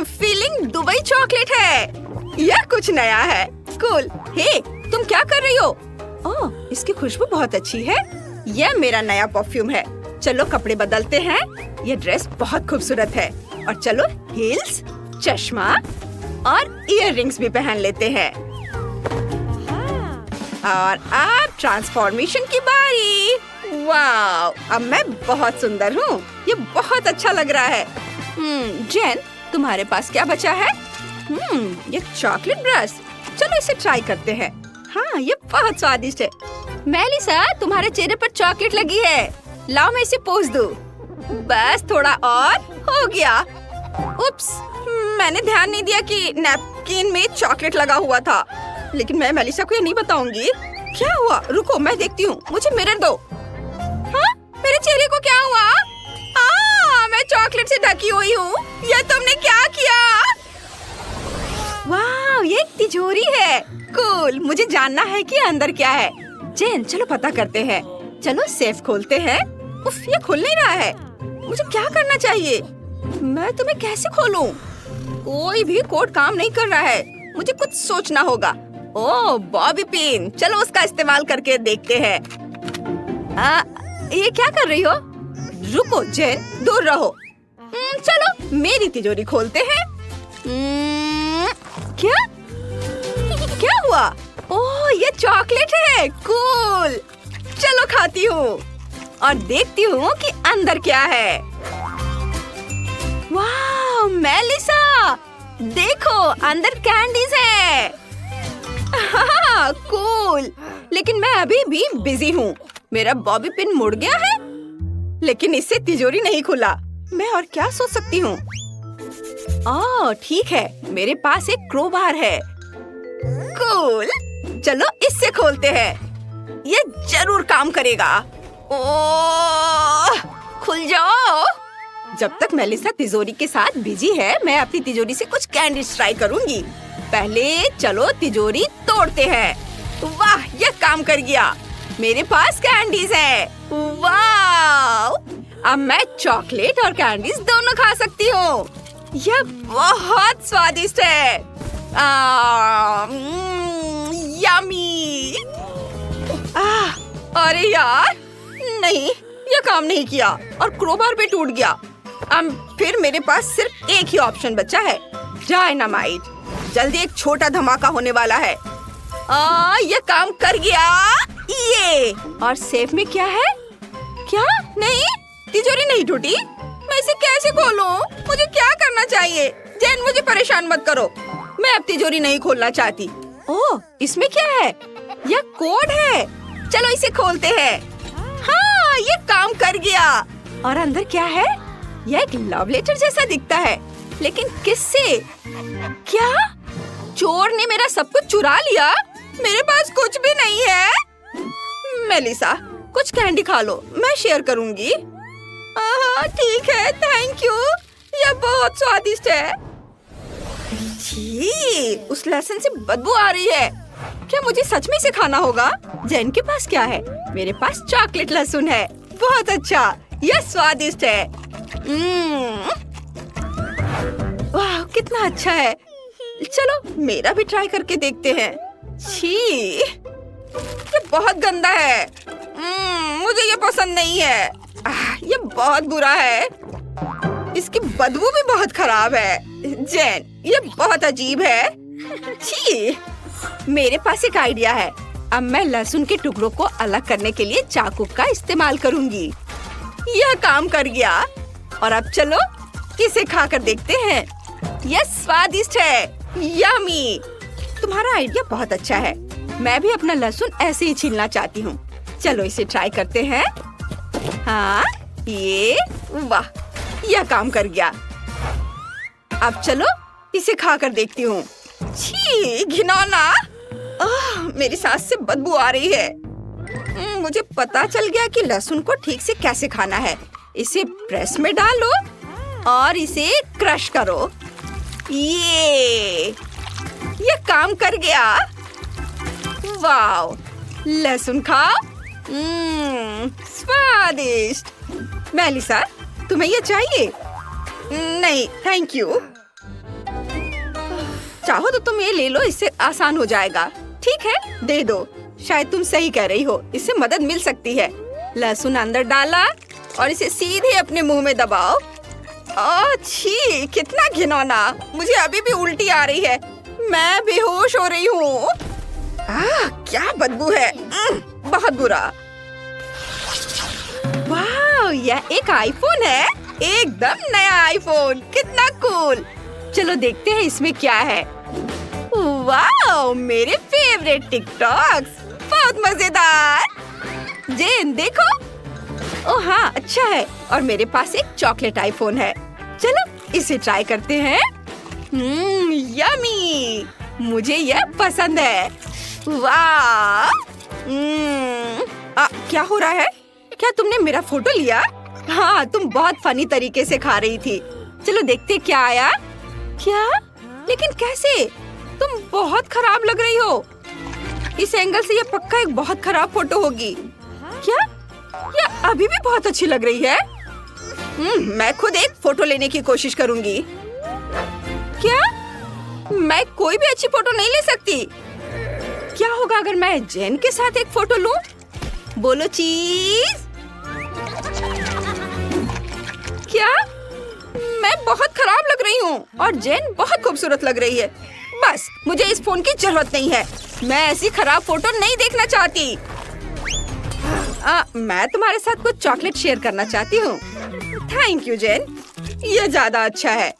Speaker 1: फीलिंग दुबई चॉकलेट है। यह कुछ नया है। कूल। हे, तुम क्या कर रही हो? ओह, इसकी खुशबू बहुत अच्छी है। यह मेरा नया परफ्यूम है। चलो कपड़े बदलते हैं। यह ड्रेस बहुत खूबसूरत है। और चलो हील्स, चश्मा और इयररिंग्स भी पहन लेते हैं। और अब ट्रांसफॉर्मेशन की बारी। वाव, अब मैं बहुत सुंदर हूँ। ये बहुत अच्छा लग रहा है। जेन, तुम्हारे पास क्या बचा है? ये चॉकलेट ब्रश। चलो इसे ट्राई करते हैं। हाँ, ये बहुत स्वादिष्ट है। मेलिसा, तुम्हारे चेहरे पर चॉकलेट लगी है। लाओ मैं इसे पोंछ दूं। बस थोड़ा और हो गया। उप्स, मैंने ध्यान नहीं दिया कि नैपकिन में चॉकलेट लगा हुआ था। लेकिन मैं मेलिसा को ये नहीं बताऊंगी। क्या हुआ? रुको, मैं देखती हूँ। मुझे मिरर दो। हाँ, मेरे चेहरे को क्या हुआ? मैं चॉकलेट से ढकी हुई हूँ। ये तुमने क्या किया? वाह, ये एक तिजोरी है। कूल, मुझे जानना है कि अंदर क्या है। जेन, चलो पता करते हैं। चलो सेफ खोलते हैं। उफ, ये खुल नहीं रहा है। मुझे क्या करना चाहिए? मैं तुम्हें कैसे खोलूं? कोई भी कोड काम नहीं कर रहा है। मुझे कुछ सोचना होगा। ओह, बॉबी पिन। चलो उसका इस्तेमाल करके देखते हैं। ये क्या कर रही हो? रुको जेन, दूर रहो। चलो मेरी तिजोरी खोलते हैं। क्या? क्या हुआ? ओह, ये चॉकलेट है। कूल, चलो खाती हूँ और देखती हूँ कि अंदर क्या है। वाह मेलिसा, देखो अंदर कैंडीज है। हाँ, कूल। लेकिन मैं अभी भी बिजी हूँ। मेरा बॉबी पिन मुड़ गया है, लेकिन इससे तिजोरी नहीं खुला। मैं और क्या सोच सकती हूँ? ओह, ठीक है, मेरे पास एक क्रोबार है। कूल, चलो इससे खोलते हैं। ये जरूर काम करेगा। ओह, खुल जाओ। जब तक मेलिसा तिजोरी के साथ बिजी है, मैं अपनी तिजोरी से कुछ कैंडीज ट्राई करूंगी। पहले चलो तिजोरी तोड़ते हैं। वाह, ये काम कर गया। मेरे पास कैंडीज है। वाह, अब मैं चॉकलेट और कैंडीज दोनों खा सकती हूँ। यह बहुत स्वादिष्ट है। यम्मी। अरे यार, नहीं, यह काम नहीं किया और क्रोबार भी टूट गया। अब फिर मेरे पास सिर्फ एक ही ऑप्शन बचा है, डायनामाइट। जल्दी एक छोटा धमाका होने वाला है। ये काम कर गया। ये और सेफ में क्या है? क्या? नहीं, तिजोरी नहीं टूटी। मैं इसे कैसे खोलूं? मुझे क्या करना चाहिए? जेन, मुझे परेशान मत करो। मैं अब तिजोरी नहीं खोलना चाहती। ओह, इसमें क्या है? यह कोड है। चलो इसे खोलते हैं। हाँ, ये काम कर गया। और अंदर क्या है? यह एक लव लेटर जैसा दिखता है, लेकिन किससे? क्या? चोर ने मेरा सब कुछ चुरा लिया? मेरे पास कुछ भी नहीं है। मेलिसा, कुछ कैंडी खा लो, मैं शेयर करूंगी। ठीक है, थैंक यू। यह बहुत स्वादिष्ट है। छी, उस लहसुन से बदबू आ रही है। क्या मुझे सच में इसे खाना होगा? जेन के पास क्या है? मेरे पास चॉकलेट लहसुन है। बहुत अच्छा, यह स्वादिष्ट है। वाह, कितना अच्छा है। चलो मेरा भी ट्राई करके देखते हैं। छी, ये बहुत गंदा है। मुझे ये पसंद नहीं है। ये बहुत बुरा है। इसकी बदबू भी बहुत खराब है। जेन, ये बहुत अजीब है। छी, मेरे पास एक आइडिया है। अब मैं लहसुन के टुकड़ों को अलग करने के लिए चाकू का इस्तेमाल करूंगी। यह काम कर गया। और अब चलो इसे खाकर देखते हैं। यह स्वादिष्ट है, यम्मी। तुम्हारा आइडिया बहुत अच्छा है। मैं भी अपना लहसुन ऐसे ही छीलना चाहती हूँ। चलो इसे ट्राई करते हैं। हाँ, ये वाह, यह काम कर गया। अब चलो इसे खाकर देखती हूँ। छी, घिनौना। मेरी सांस से बदबू आ रही है। मुझे पता चल गया कि लहसुन को ठीक से कैसे खाना है। इसे प्रेस में डालो और इसे क्रश करो। ये काम कर गया। वाव, लहसुन खाओ। स्वादिष्ट। मेलिसा, तुम्हें ये चाहिए? नहीं, थैंक यू। चाहो तो तुम ये ले लो, इससे आसान हो जाएगा। ठीक है, दे दो। शायद तुम सही कह रही हो, इससे मदद मिल सकती है। लहसुन अंदर डाला और इसे सीधे अपने मुंह में दबाओ। छी, कितना घिनौना। मुझे अभी भी उल्टी आ रही है। मैं बेहोश हो रही हूँ। क्या बदबू है। बहुत बुरा। वाह, यह एक आईफोन है। एकदम नया आईफोन। कितना कूल। चलो देखते हैं इसमें क्या है। वाह, मेरे फेवरेट टिकटॉक्स। बहुत मजेदार। जेन देखो। ओह हाँ, अच्छा है। और मेरे पास एक चॉकलेट आईफोन है। चलो इसे ट्राई करते हैं। यम्मी। मुझे यह पसंद है। वाह। क्या हो रहा है? क्या तुमने मेरा फोटो लिया? हाँ, तुम बहुत फनी तरीके से खा रही थी। चलो देखते क्या आया। क्या? लेकिन कैसे? तुम बहुत खराब लग रही हो। इस एंगल से ये पक्का एक बहुत खराब फोटो होगी। क्या? ये अभी भी बहुत अच्छी लग रही है। मैं खुद एक फोटो लेने की कोशिश करूंगी। क्या? मैं कोई भी अच्छी फोटो नहीं ले सकती। क्या होगा अगर मैं जेन के साथ एक फोटो लूं? बोलो चीज। क्या? मैं बहुत खराब लग रही हूँ और जेन बहुत खूबसूरत लग रही है। बस, मुझे इस फोन की जरूरत नहीं है। मैं ऐसी खराब फोटो नहीं देखना चाहती। मैं तुम्हारे साथ कुछ चॉकलेट शेयर करना चाहती हूँ। थैंक यू जेन, ये ज्यादा अच्छा है।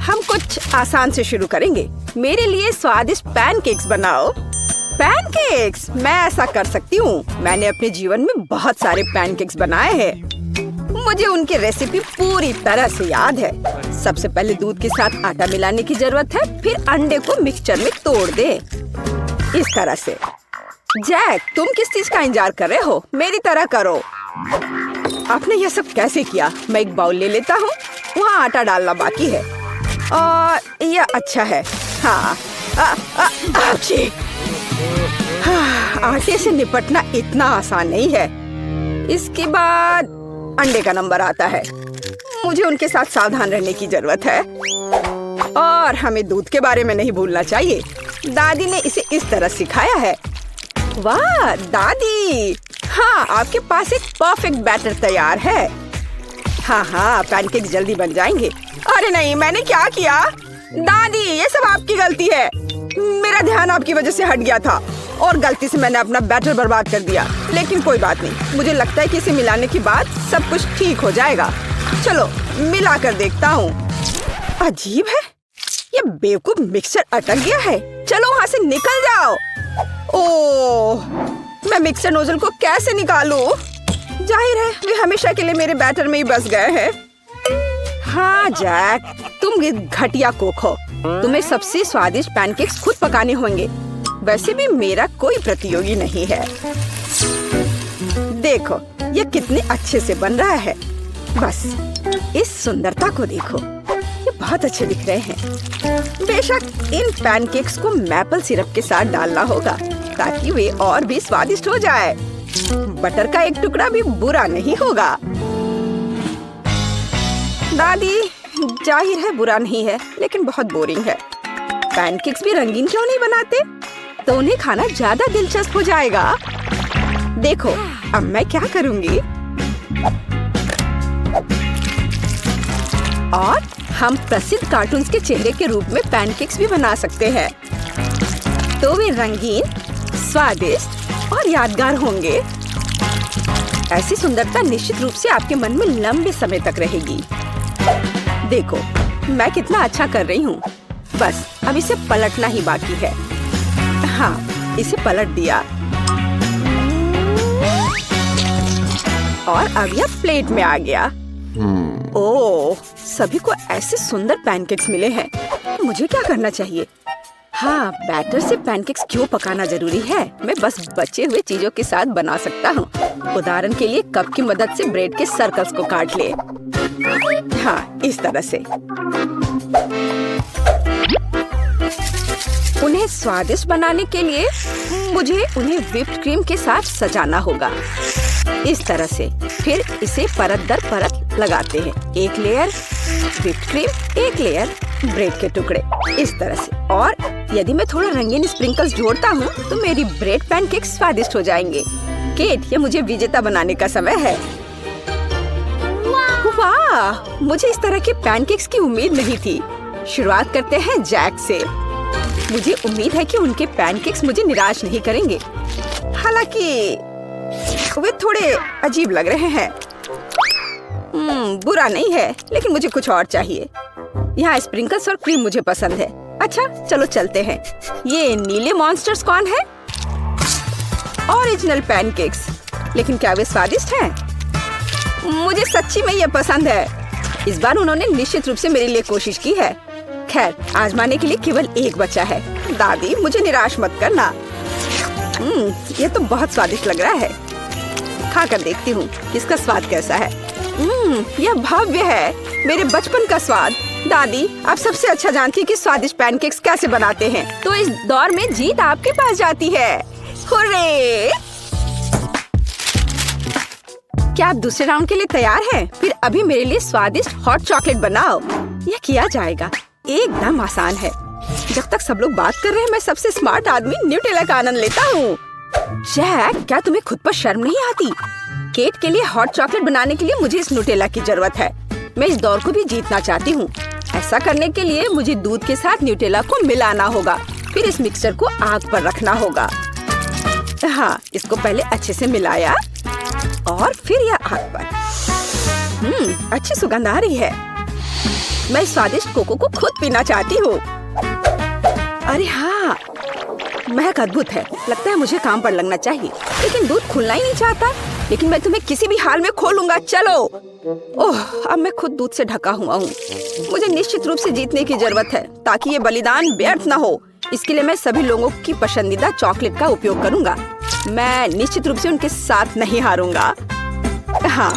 Speaker 1: हम कुछ आसान से शुरू करेंगे। मेरे लिए स्वादिष्ट पैनकेक्स बनाओ। पैनकेक्स? मैं ऐसा कर सकती हूँ। मैंने अपने जीवन में बहुत सारे पैनकेक्स बनाए हैं। मुझे उनकी रेसिपी पूरी तरह से याद है। सबसे पहले दूध के साथ आटा मिलाने की जरूरत है, फिर अंडे को मिक्सचर में तोड़ दे। इस तरह से। जैक, तुम किस चीज का इंतजार कर रहे हो? मेरी तरह करो। आपने यह सब कैसे किया? मैं एक बाउल ले लेता हूँ। वहाँ आटा डालना बाकी है। यह अच्छा है। हाँ, आटे से निपटना इतना आसान नहीं है। इसके बाद अंडे का नंबर आता है। मुझे उनके साथ सावधान रहने की जरूरत है। और हमें दूध के बारे में नहीं भूलना चाहिए। दादी ने इसे इस तरह सिखाया है। वाह दादी, हाँ, आपके पास एक परफेक्ट बैटर तैयार है। हाँ, पैनकेक जल्दी बन जाएंगे। अरे नहीं, मैंने क्या किया? दादी, ये सब आपकी गलती है। मेरा ध्यान आपकी वजह से हट गया था और गलती से मैंने अपना बैटर बर्बाद कर दिया। लेकिन कोई बात नहीं, मुझे लगता है कि इसे मिलाने के बाद सब कुछ ठीक हो जाएगा। चलो मिला कर देखता हूँ। अजीब है, ये बेवकूफ मिक्सर अटक गया है। चलो वहाँ से निकल जाओ। ओह, मैं मिक्सर नोजल को कैसे निकालूं? जाहिर है वे हमेशा के लिए मेरे बैटर में ही बस गए हैं। हाँ जैक, तुम घटिया कुक हो। तुम्हें सबसे स्वादिष्ट पैनकेक्स खुद पकाने होंगे। वैसे भी मेरा कोई प्रतियोगी नहीं है। देखो ये कितने अच्छे से बन रहा है। बस इस सुंदरता को देखो, ये बहुत अच्छे दिख रहे हैं। बेशक इन पैनकेक्स को मैपल सिरप के साथ डालना होगा ताकि वे और भी स्वादिष्ट हो जाए। बटर का एक टुकड़ा भी बुरा नहीं होगा। दादी, जाहिर है बुरा नहीं है, लेकिन बहुत बोरिंग है। पैनकेक्स भी रंगीन क्यों नहीं बनाते? तो उन्हें खाना ज्यादा दिलचस्प हो जाएगा। देखो अब मैं क्या करूंगी। और हम प्रसिद्ध कार्टून्स के चेहरे के रूप में पैनकेक्स भी बना सकते हैं। तो वे रंगीन, स्वादिष्ट और यादगार होंगे। ऐसी सुंदरता निश्चित रूप से आपके मन में लंबे समय तक रहेगी। देखो मैं कितना अच्छा कर रही हूँ। बस अब इसे पलटना ही बाकी है। हाँ, इसे पलट दिया और अब यह प्लेट में आ गया। ओह, सभी को ऐसे सुंदर पैनकेक्स मिले हैं। मुझे क्या करना चाहिए? हाँ, बैटर से पैनकेक्स क्यों पकाना जरूरी है? मैं बस बचे हुए चीजों के साथ बना सकता हूँ। उदाहरण के लिए कप की मदद से ब्रेड के सर्कल्स को काट ले। हाँ, इस तरह से। उन्हें स्वादिष्ट बनाने के लिए मुझे उन्हें व्हिप्ड क्रीम के साथ सजाना होगा। इस तरह से। फिर इसे परत दर परत लगाते हैं। एक लेयर व्हिप्ड क्रीम, एक लेयर ब्रेड के टुकड़े, इस तरह से। और यदि मैं थोड़ा रंगीन स्प्रिंकल्स जोड़ता हूँ तो मेरी ब्रेड पैनकेक स्वादिष्ट हो जाएंगे। केट, ये मुझे विजेता बनाने का समय है। वाह, मुझे इस तरह के पैनकेक्स की उम्मीद नहीं थी। शुरुआत करते हैं जैक से। मुझे उम्मीद है कि उनके पैनकेक्स मुझे निराश नहीं करेंगे। हालांकि वे थोड़े अजीब लग रहे हैं। बुरा नहीं है, लेकिन मुझे कुछ और चाहिए। यहाँ स्प्रिंकल्स और क्रीम मुझे पसंद है। अच्छा, चलो चलते हैं। ये नीले मॉन्स्टर्स कौन है? Original pancakes. लेकिन क्या वे स्वादिष्ट हैं? मुझे सच्ची में ये पसंद है। इस बार उन्होंने निश्चित रूप से मेरे लिए कोशिश की है। खैर, आजमाने के लिए केवल एक बचा है। दादी, मुझे निराश मत करना। ये तो बहुत स्वादिष्ट लग रहा है। खाकर देखती हूँ इसका स्वाद कैसा है। यह भव्य है, मेरे बचपन का स्वाद। दादी, आप सबसे अच्छा जानती हैं कि स्वादिष्ट पैनकेक्स कैसे बनाते हैं। तो इस दौर में जीत आपके पास जाती है। हुर्रे! क्या आप दूसरे राउंड के लिए तैयार हैं? फिर अभी मेरे लिए स्वादिष्ट हॉट चॉकलेट बनाओ। यह किया जाएगा। एकदम आसान है। जब तक सब लोग बात कर रहे हैं, मैं सबसे स्मार्ट आदमी न्यूटेला का आनंद लेता हूँ। जैक, क्या तुम्हें खुद पर शर्म नहीं आती? केट के लिए हॉट चॉकलेट बनाने के लिए मुझे इस न्यूटेला की जरूरत है। मैं इस दौर को भी जीतना चाहती हूँ। ऐसा करने के लिए मुझे दूध के साथ न्यूटेला को मिलाना होगा। फिर इस मिक्सचर को आग पर रखना होगा। हाँ, इसको पहले अच्छे से मिलाया और फिर यह आग पर। अच्छी सुगंध आ रही है। मैं स्वादिष्ट कोको को खुद पीना चाहती हूँ। अरे हाँ, महक अद्भुत है। लगता है मुझे काम पर लगना चाहिए, लेकिन दूध खुलना ही नहीं चाहता। लेकिन मैं तुम्हें किसी भी हाल में खोलूंगा। चलो। ओह, अब मैं खुद दूध से ढका हुआ हूँ। मुझे निश्चित रूप से जीतने की जरूरत है, ताकि ये बलिदान व्यर्थ न हो। इसके लिए मैं सभी लोगों की पसंदीदा चॉकलेट का उपयोग करूंगा। मैं निश्चित रूप से उनके साथ नहीं हारूंगा। हाँ,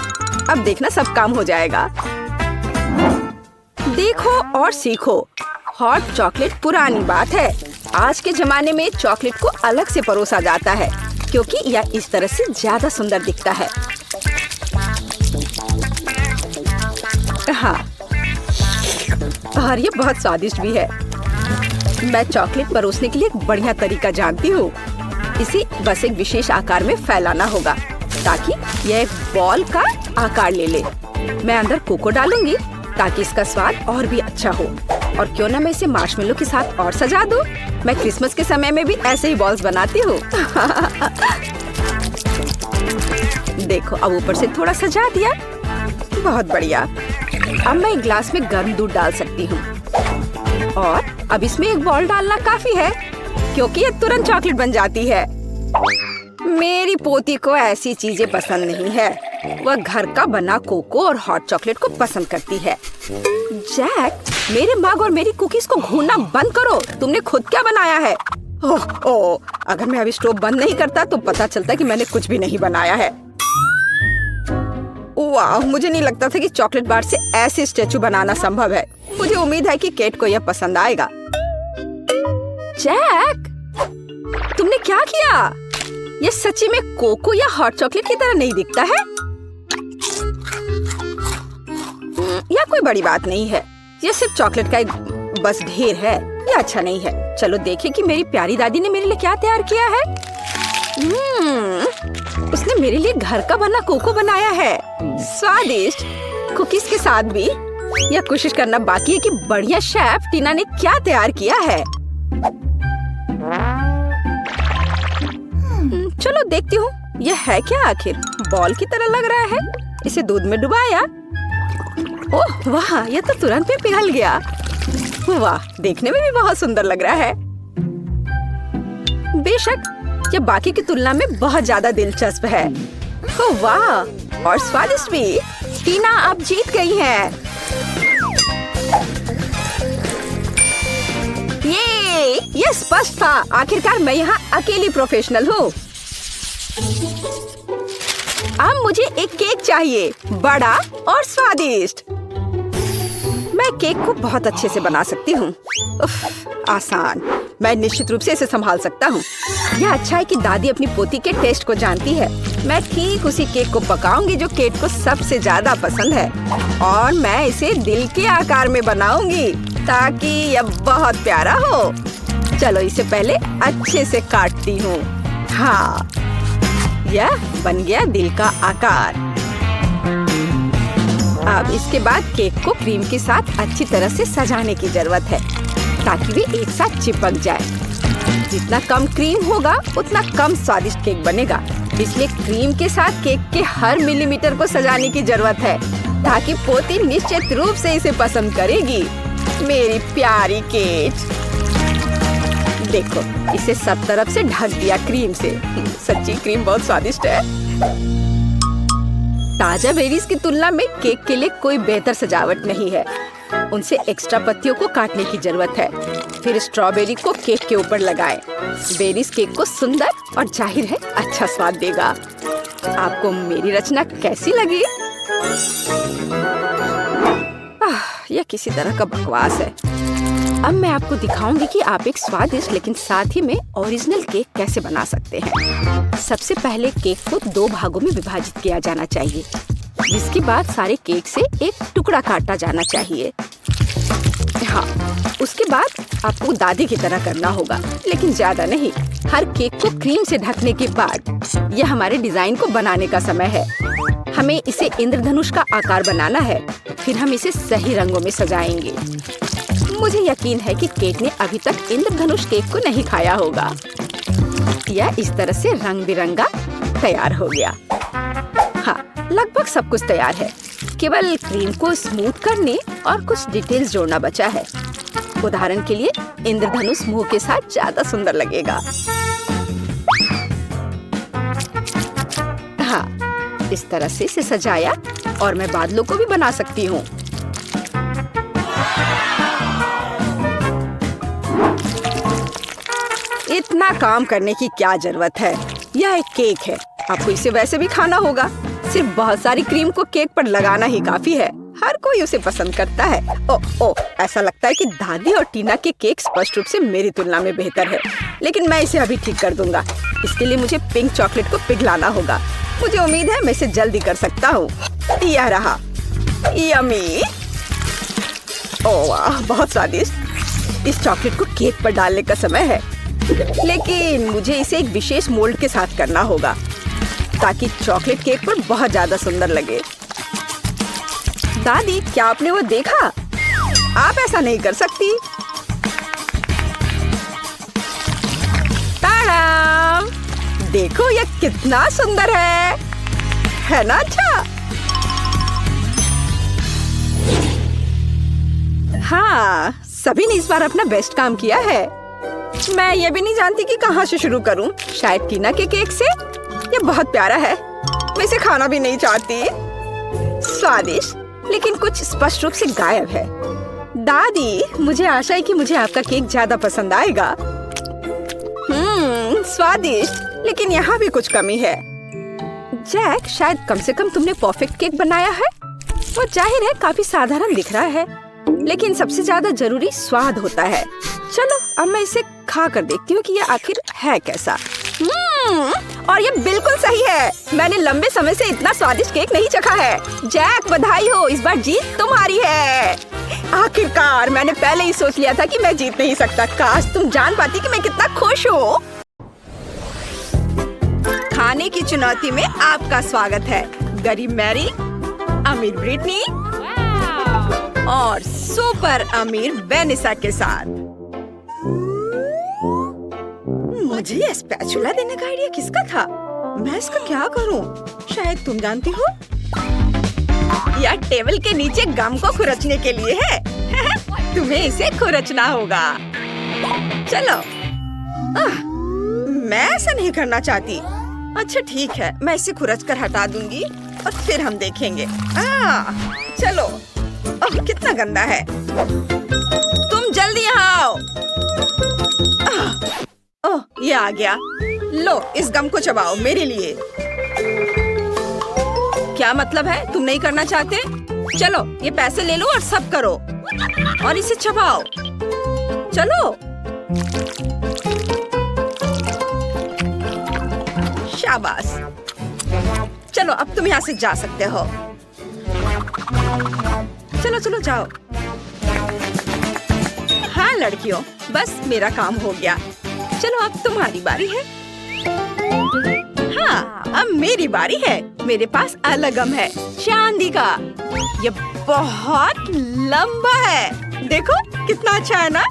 Speaker 1: अब देखना सब काम हो जाएगा। देखो और सीखो। हॉट चॉकलेट पुरानी बात है। आज के जमाने में चॉकलेट को अलग से परोसा जाता है, क्योंकि यह इस तरह से ज्यादा सुंदर दिखता है। हाँ, और ये बहुत स्वादिष्ट भी है। मैं चॉकलेट परोसने के लिए एक बढ़िया तरीका जानती हूँ। इसे बस एक विशेष आकार में फैलाना होगा, ताकि यह एक बॉल का आकार ले ले। मैं अंदर कोको डालूंगी, ताकि इसका स्वाद और भी अच्छा हो। और क्यों ना मैं इसे मार्शमेलो के साथ और सजा दूं? मैं क्रिसमस के समय में भी ऐसे ही बॉल्स बनाती हूँ। देखो, अब ऊपर से थोड़ा सजा दिया। बहुत बढ़िया। अब मैं एक ग्लास में गर्म दूध डाल सकती हूँ। और अब इसमें एक बॉल डालना काफी है, क्योंकि ये तुरंत चॉकलेट बन जाती है। मेरी पोती को ऐसी चीजें पसंद नहीं है। वह घर का बना कोको और हॉट चॉकलेट को पसंद करती है। जैक, मेरे मग और मेरी कुकीज को घूरना बंद करो। तुमने खुद क्या बनाया है? ओह, अगर मैं अभी स्टोव बंद नहीं करता तो पता चलता कि मैंने कुछ भी नहीं बनाया है। वाह, मुझे नहीं लगता था कि चॉकलेट बार से ऐसे स्टैचू बनाना संभव है। मुझे उम्मीद है कि केट को यह पसंद आएगा। जैक, तुमने क्या किया? ये सच्ची में कोको या हॉट चॉकलेट की तरह नहीं दिखता है। यह कोई बड़ी बात नहीं है। यह सिर्फ चॉकलेट का एक बस ढेर है। यह अच्छा नहीं है। चलो देखें कि मेरी प्यारी दादी ने मेरे लिए क्या तैयार किया है। उसने मेरे लिए घर का बना कोको बनाया है, स्वादिष्ट कुकीज के साथ भी। यह कोशिश करना बाकी है कि बढ़िया शेफ टीना ने क्या तैयार किया है। चलो देखती हूँ यह है क्या आखिर। बॉल की तरह लग रहा है। इसे दूध में डुबाया। ओह वाह, यह तो तुरंत ही पिघल गया। वाह, देखने में भी बहुत सुंदर लग रहा है। बेशक यह बाकी की तुलना में बहुत ज्यादा दिलचस्प है। ओह वाह, और स्वादिष्ट भी। टीना आप जीत गई हैं। ये स्पष्ट था। आखिरकार मैं यहाँ अकेली प्रोफेशनल हूँ। अब मुझे एक केक चाहिए, बड़ा और स्वादिष्ट। मैं केक को बहुत अच्छे से बना सकती हूँ। आसान। मैं निश्चित रूप से इसे संभाल सकता हूँ। यह अच्छा है कि दादी अपनी पोती के टेस्ट को जानती है। मैं ठीक उसी केक को पकाऊंगी जो केट को सबसे ज्यादा पसंद है, और मैं इसे दिल के आकार में बनाऊंगी ताकि यह बहुत प्यारा हो। चलो इसे पहले अच्छे से काटती हूँ। हाँ, यह बन गया दिल का आकार। अब इसके बाद केक को क्रीम के साथ अच्छी तरह से सजाने की जरूरत है ताकि वे एक साथ चिपक जाए। जितना कम क्रीम होगा उतना कम स्वादिष्ट केक बनेगा। इसलिए क्रीम के साथ केक के हर मिलीमीटर को सजाने की जरूरत है ताकि पोती निश्चित रूप से इसे पसंद करेगी। मेरी प्यारी केट, देखो इसे सब तरफ से ढक दिया क्रीम से। सच्ची क्रीम बहुत स्वादिष्ट है। ताजा बेरीज की तुलना में केक के लिए कोई बेहतर सजावट नहीं है। उनसे एक्स्ट्रा पत्तियों को काटने की जरूरत है। फिर स्ट्रॉबेरी को केक के ऊपर लगाएं। बेरीज केक को सुंदर और जाहिर है अच्छा स्वाद देगा। आपको मेरी रचना कैसी लगी? यह किसी तरह का बकवास है। अब मैं आपको दिखाऊंगी कि आप एक स्वादिष्ट लेकिन साथ ही में ओरिजिनल केक कैसे बना सकते हैं। सबसे पहले केक को 2 भागों में विभाजित किया जाना चाहिए, जिसके बाद सारे केक से एक टुकड़ा काटा जाना चाहिए। हाँ, उसके बाद आपको दादी की तरह करना होगा, लेकिन ज्यादा नहीं। हर केक को क्रीम से ढकने के बाद यह हमारे डिजाइन को बनाने का समय है। हमें इसे इंद्रधनुष का आकार बनाना है। फिर हम इसे सही रंगों में सजाएंगे। मुझे यकीन है कि केट ने अभी तक इंद्रधनुष केक को नहीं खाया होगा। यह इस तरह से रंग बिरंगा तैयार हो गया। हाँ, लगभग सब कुछ तैयार है। केवल क्रीम को स्मूथ करने और कुछ डिटेल्स जोड़ना बचा है। उदाहरण के लिए इंद्रधनुष मुंह के साथ ज्यादा सुंदर लगेगा। हाँ, इस तरह से इसे सजाया और मैं बादलों को भी बना सकती हूँ। इतना काम करने की क्या जरूरत है? यह एक केक है, आपको इसे वैसे भी खाना होगा। सिर्फ बहुत सारी क्रीम को केक पर लगाना ही काफी है। हर कोई उसे पसंद करता है। ओ, ऐसा लगता है कि दादी और टीना के केक स्पष्ट रूप से मेरी तुलना में बेहतर है, लेकिन मैं इसे अभी ठीक कर दूंगा। इसके लिए मुझे पिंक चॉकलेट को पिघलाना होगा। मुझे उम्मीद है मैं इसे जल्दी कर सकता हूँ। यह रहा, यम्मी। ओह वाह, बहुत स्वादिष्ट। इस चॉकलेट को केक पर डालने का समय है, लेकिन मुझे इसे एक विशेष मोल्ड के साथ करना होगा ताकि चॉकलेट केक पर बहुत ज्यादा सुंदर लगे। दादी, क्या आपने वो देखा? आप ऐसा नहीं कर सकती। ताड़ाम! देखो यह कितना सुंदर है ना? अच्छा, हाँ, सभी ने इस बार अपना बेस्ट काम किया है। मैं ये भी नहीं जानती कि कहाँ से शुरू करूं। शायद टीना के केक से। ये बहुत प्यारा है। मैं इसे खाना भी नहीं चाहती। स्वादिष्ट, लेकिन कुछ स्पष्ट रूप से गायब है। दादी, मुझे आशा है कि मुझे आपका केक ज्यादा पसंद आएगा। स्वादिष्ट, लेकिन यहाँ भी कुछ कमी है। जैक, शायद कम से कम तुमने परफेक्ट केक बनाया है। वो जाहिर है काफी साधारण दिख रहा है, लेकिन सबसे ज्यादा जरूरी स्वाद होता है। चलो अब मैं इसे खा कर देखती हूँ कि ये आखिर है कैसा। और ये बिल्कुल सही है। मैंने लंबे समय से इतना स्वादिष्ट केक नहीं चखा है। जैक, बधाई हो, इस बार जीत तुम्हारी है। आखिरकार, मैंने पहले ही सोच लिया था कि मैं जीत नहीं सकता। काश तुम जान पाती कि मैं कितना खुश हूँ। खाने की चुनौती में आपका स्वागत है। गरीब मैरी, अमीर ब्रिटनी और सुपर अमीर वेनिसा के साथ। मुझे ये स्पैचुला देने का आइडिया किसका था? मैं इसका क्या करूं? शायद तुम जानती हो। यह टेबल के नीचे गम को खुरचने के लिए है। तुम्हें इसे खुरचना होगा। चलो। मैं ऐसा नहीं करना चाहती। अच्छा ठीक है, मैं इसे खुरच कर हटा दूंगी और फिर हम देखेंगे। चलो। ओह, कितना गंदा है। तुम जल्दी यहाँ आओ। ओह, ये आ गया। लो, इस गम को चबाओ मेरे लिए। क्या मतलब है? तुम नहीं करना चाहते? चलो, ये पैसे ले लो और सब करो और इसे चबाओ। चलो। शाबाश। चलो, अब तुम यहाँ से जा सकते हो। चलो चलो जाओ। हाँ लड़कियों, बस मेरा काम हो गया। चलो, अब तुम्हारी बारी है। हाँ, अब मेरी बारी है। मेरे पास अलग गम है, चांदी का। ये बहुत लंबा है। देखो कितना अच्छा है ना?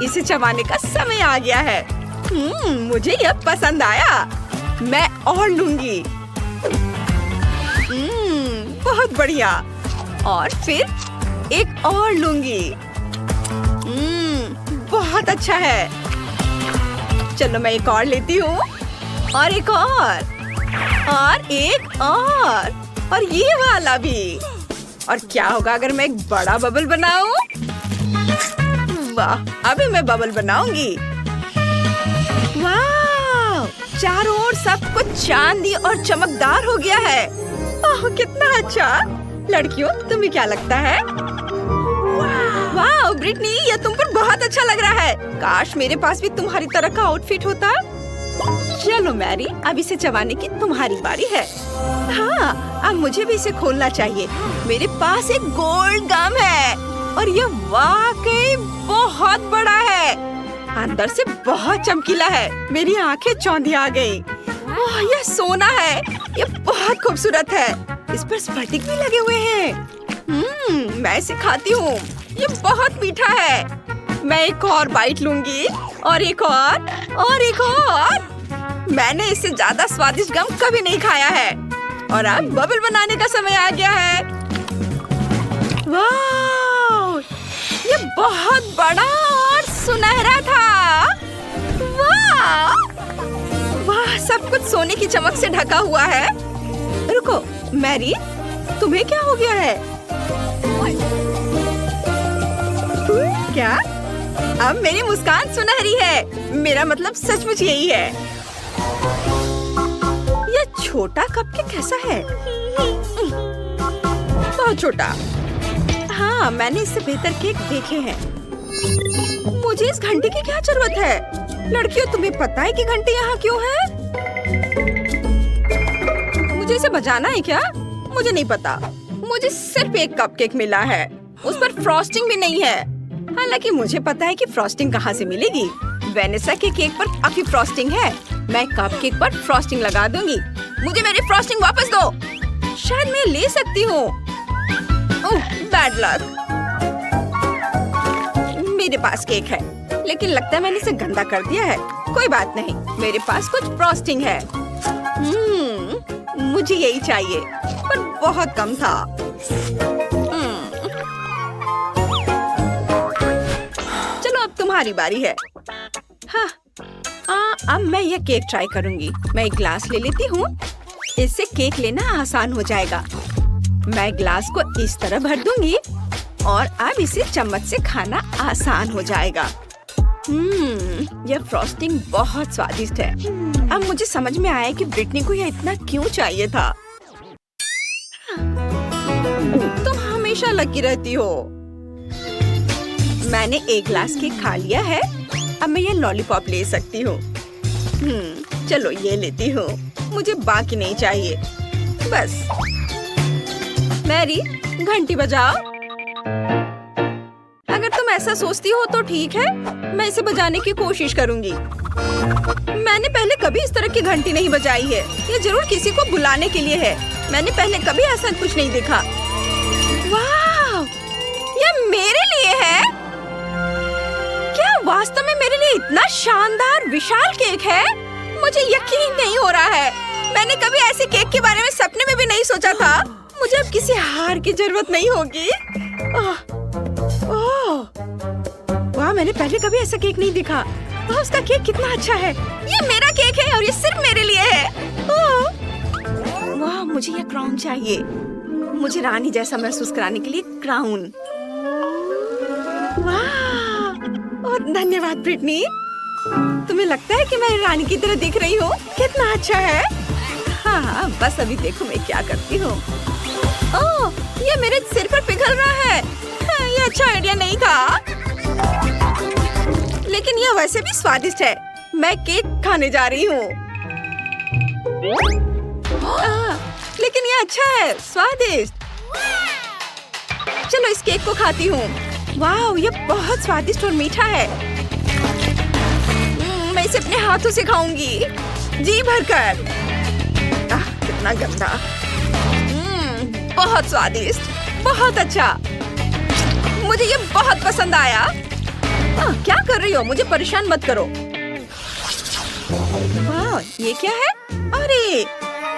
Speaker 1: इसे चबाने का समय आ गया है। मुझे यह पसंद आया। मैं और लूंगी। बहुत बढ़िया। और फिर एक और लूंगी। बहुत अच्छा है। चलो, मैं एक और लेती हूँ और एक और एक और ये वाला भी। और क्या होगा अगर मैं एक बड़ा बबल बनाऊं? वाह, अभी मैं बबल बनाऊंगी। वाह, चारों ओर सब कुछ चांदी और चमकदार हो गया है। ओह, कितना अच्छा। लड़कियों, तुम्हें क्या लगता है? वाह ब्रिटनी, ये तुम पर बहुत अच्छा लग रहा है। काश मेरे पास भी तुम्हारी तरह का आउटफिट होता। चलो मैरी, अब इसे चबाने की तुम्हारी बारी है। हाँ, अब मुझे भी इसे खोलना चाहिए। मेरे पास एक गोल्ड गम है और यह वाकई बहुत बड़ा है। अंदर से बहुत चमकीला है। मेरी आंखें चौंधी आ गई। ओह, यह सोना है। यह बहुत खूबसूरत है। इस पर स्फटिक भी लगे हुए हैं। मैं इसे खाती हूँ। ये बहुत मीठा है। मैं एक और बाइट लूंगी और एक और। मैंने इससे ज्यादा स्वादिष्ट गम कभी नहीं खाया है। और अब बबल बनाने का समय आ गया है। वाह, ये बहुत बड़ा और सुनहरा था। वाह वाह, सब कुछ सोने की चमक से ढका हुआ है। रुको मैरी, तुम्हें क्या हो गया है? क्या? अब मेरी मुस्कान सुनहरी है। मेरा मतलब सचमुच यही है। यह छोटा कपकेक कैसा है? बहुत छोटा। हाँ, मैंने इससे बेहतर केक देखे हैं। मुझे इस घंटे की क्या जरूरत है? लड़कियों, तुम्हें पता है कि घंटे यहाँ क्यों है? मुझे इसे बजाना है क्या? मुझे नहीं पता। मुझे सिर्फ एक कपकेक मिला है। उस पर फ्रॉस्टिंग भी नहीं है। हालांकि मुझे पता है कि फ्रॉस्टिंग कहाँ से मिलेगी। वेनेसा के केक पर काफी फ्रॉस्टिंग है। मैं कपकेक पर फ्रॉस्टिंग लगा दूंगी। मुझे मेरी फ्रॉस्टिंग वापस दो। शायद मैं ले सकती हूँ। ओह, बैड लक। मेरे पास केक है, लेकिन लगता है मैंने इसे गंदा कर दिया है। कोई बात नहीं, मेरे पास कुछ फ्रॉस्टिंग है। मुझे यही चाहिए, पर बहुत कम था। चलो, अब तुम्हारी बारी है। हाँ, अब मैं यह केक ट्राई करूंगी। मैं एक ग्लास ले लेती हूँ। इससे केक लेना आसान हो जाएगा। मैं ग्लास को इस तरह भर दूंगी और अब इसे चम्मच से खाना आसान हो जाएगा। यह फ्रॉस्टिंग बहुत स्वादिष्ट है। अब मुझे समझ में आया कि ब्रिटनी को यह इतना क्यों चाहिए था। तुम हमेशा लकी रहती हो। मैंने एक ग्लास केक खा लिया है। अब मैं ये लॉलीपॉप ले सकती हूँ। चलो, ये लेती हूँ। मुझे बाकी नहीं चाहिए। बस। मैरी, घंटी बजाओ। अगर तुम ऐसा सोचती हो तो ठीक है, मैं इसे बजाने की कोशिश करूंगी। मैंने पहले कभी इस तरह की घंटी नहीं बजाई है। ये जरूर किसी को बुलाने के लिए है। मैंने पहले कभी ऐसा कुछ नहीं देखा। वाह, ये मेरे लिए है? क्या वास्तव में मेरे लिए इतना शानदार विशाल केक है? मुझे यकीन नहीं हो रहा है। मैंने कभी ऐसे केक के बारे में सपने में भी नहीं सोचा था। मुझे अब किसी हार की जरूरत नहीं होगी। वाह, मैंने पहले कभी ऐसा केक नहीं देखा। वाह, उसका केक कितना अच्छा है। ये मेरा केक है और ये सिर्फ मेरे लिए है। वाह, मुझे ये क्राउन चाहिए। मुझे रानी जैसा महसूस कराने के लिए क्राउन। वाह, और धन्यवाद ब्रिटनी। तुम्हें लगता है कि मैं रानी की तरह दिख रही हूँ? कितना अच्छा है। हाँ, बस अभी देखो मैं क्या करती हूँ। ओह, ये मेरे सिर पर पिघल रहा है। हाँ, ये अच्छा आइडिया नहीं था। लेकिन ये वैसे भी स्वादिष्ट है। मैं केक खाने जा रही हूँ। लेकिन ये अच्छा है, स्वादिष्ट। चलो इस केक को खाती हूँ। वाह, ये बहुत स्वादिष्ट और मीठा है। मैं इसे अपने हाथों से खाऊंगी, जी भरकर। कितना गंदा। बहुत स्वादिष्ट, बहुत अच्छा। मुझे ये बहुत पसंद आया। क्या कर रही हो? मुझे परेशान मत करो। वाह, ये क्या है? अरे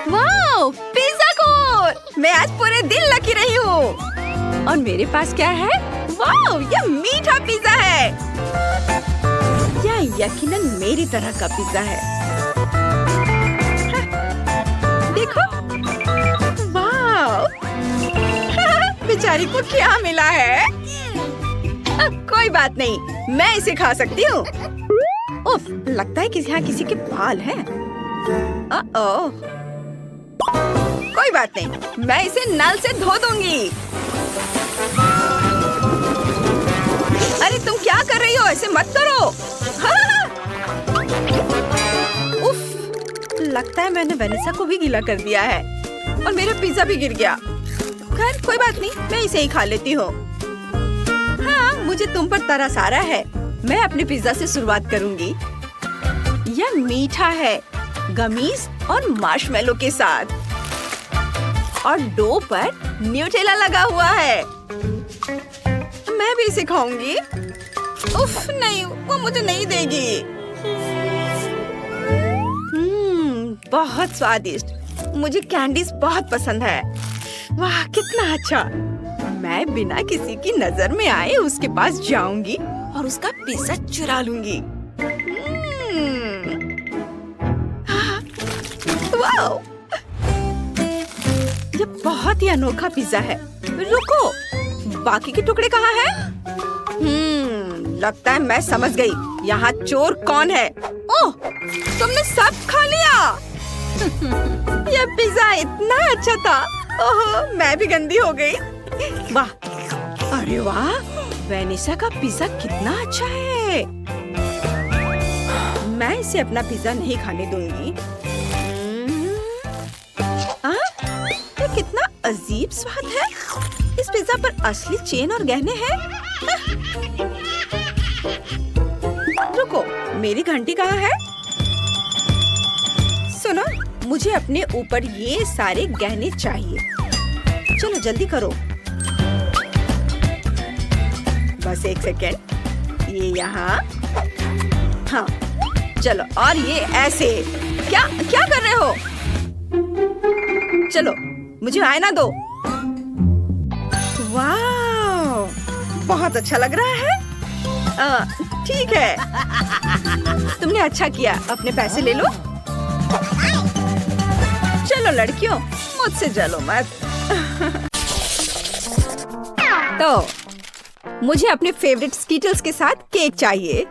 Speaker 1: वाह, पिज़्ज़ा कोन। मैं आज पूरे दिन लकी रही हूँ। और मेरे पास क्या है? वाह, ये मीठा पिज़्ज़ा है। यह यकीनन मेरी तरह का पिज़्ज़ा है। देखो, वाह, बेचारी को क्या मिला है? कोई बात नहीं, मैं इसे खा सकती हूँ। उफ, लगता है कि यहाँ किसी के बाल हैं। कोई बात नहीं, मैं इसे नल से धो दूंगी। अरे तुम क्या कर रही हो? ऐसे मत करो। उफ, लगता है मैंने वेनिसा को भी गीला कर दिया है और मेरा पिज़्ज़ा भी गिर गया। खैर कोई बात नहीं, मैं इसे ही खा लेती हूँ। हाँ, मुझे तुम पर तरस आ रहा है। मैं अपने पिज़्ज़ा से शुरुआत करूंगी। यह मीठा है, गमीज और मार्शमेलो के साथ। और डो पर न्यूटेला लगा हुआ है। मैं भी इसे खाऊंगी। उफ, नहीं, वो मुझे नहीं देगी। बहुत स्वादिष्ट। मुझे कैंडीज बहुत पसंद है। वाह, कितना अच्छा। मैं बिना किसी की नजर में आए उसके पास जाऊंगी और उसका पिज़्ज़ा चुरा लूंगी। वाह, ये बहुत ही अनोखा पिज़्ज़ा है। रुको, बाकी के टुकड़े कहाँ हैं? लगता है मैं समझ गई। यहाँ चोर कौन है? ओह, तुमने सब खा लिया। यह पिज़्ज़ा इतना अच्छा था। ओह, मैं भी गंदी हो गई। वाह, अरे वाह, वेनिसा का पिज़्ज़ा कितना अच्छा है। मैं इसे अपना पिज़्ज़ा नहीं खाने दूंगी। ये कितना अजीब स्वाद है। इस पिज़्ज़ा पर असली चेन और गहने हैं। रुको, मेरी घंटी कहाँ है? सुनो, मुझे अपने ऊपर ये सारे गहने चाहिए। चलो जल्दी करो। बस एक सेकेंड, ये यहाँ। हाँ, चलो, और ये ऐसे। क्या क्या कर रहे हो? चलो, मुझे आईना दो। वाह, बहुत अच्छा लग रहा है। ठीक है, तुमने अच्छा किया। अपने पैसे ले लो। चलो लड़कियों, मुझसे जलो मत। तो मुझे अपने फेवरेट स्कीटल्स के साथ केक चाहिए।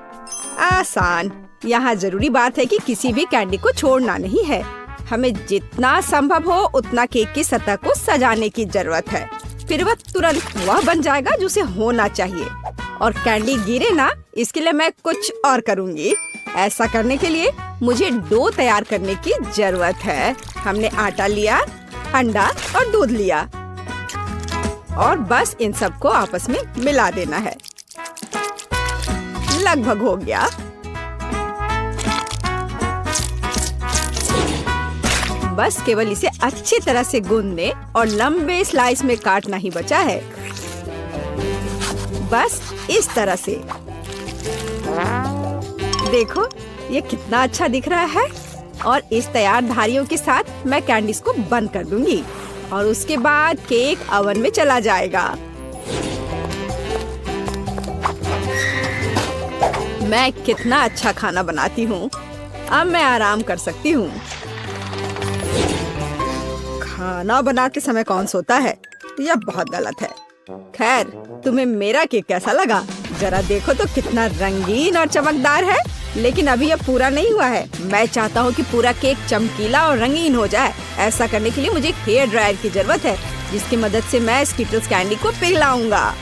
Speaker 1: आसान। यहाँ जरूरी बात है कि किसी भी कैंडी को छोड़ना नहीं है। हमें जितना संभव हो उतना केक की सतह को सजाने की जरूरत है। फिर वह तुरंत वह बन जाएगा जो उसे होना चाहिए। और कैंडी गिरे ना, इसके लिए मैं कुछ और करूँगी। ऐसा करने के लिए मुझे डो तैयार करने की जरूरत है। हमने आटा लिया, अंडा और दूध लिया और बस इन सबको आपस में मिला देना है। लगभग हो गया। बस केवल इसे अच्छी तरह से गूंदने और लंबे स्लाइस में काटना ही बचा है। बस इस तरह से। देखो, ये कितना अच्छा दिख रहा है। और इस तैयार धारियों के साथ मैं कैंडीज को बंद कर दूंगी और उसके बाद केक ओवन में चला जाएगा। मैं कितना अच्छा खाना बनाती हूँ। अब मैं आराम कर सकती हूँ। खाना बनाते समय कौन सोता है? यह बहुत गलत है। खैर, तुम्हें मेरा केक कैसा लगा? जरा देखो तो कितना रंगीन और चमकदार है। लेकिन अभी यह पूरा नहीं हुआ है। मैं चाहता हूँ कि पूरा केक चमकीला और रंगीन हो जाए। ऐसा करने के लिए मुझे एक हेयर ड्रायर की जरूरत है, जिसकी मदद से मैं स्किटल्स कैंडी को पिघलाऊंगा।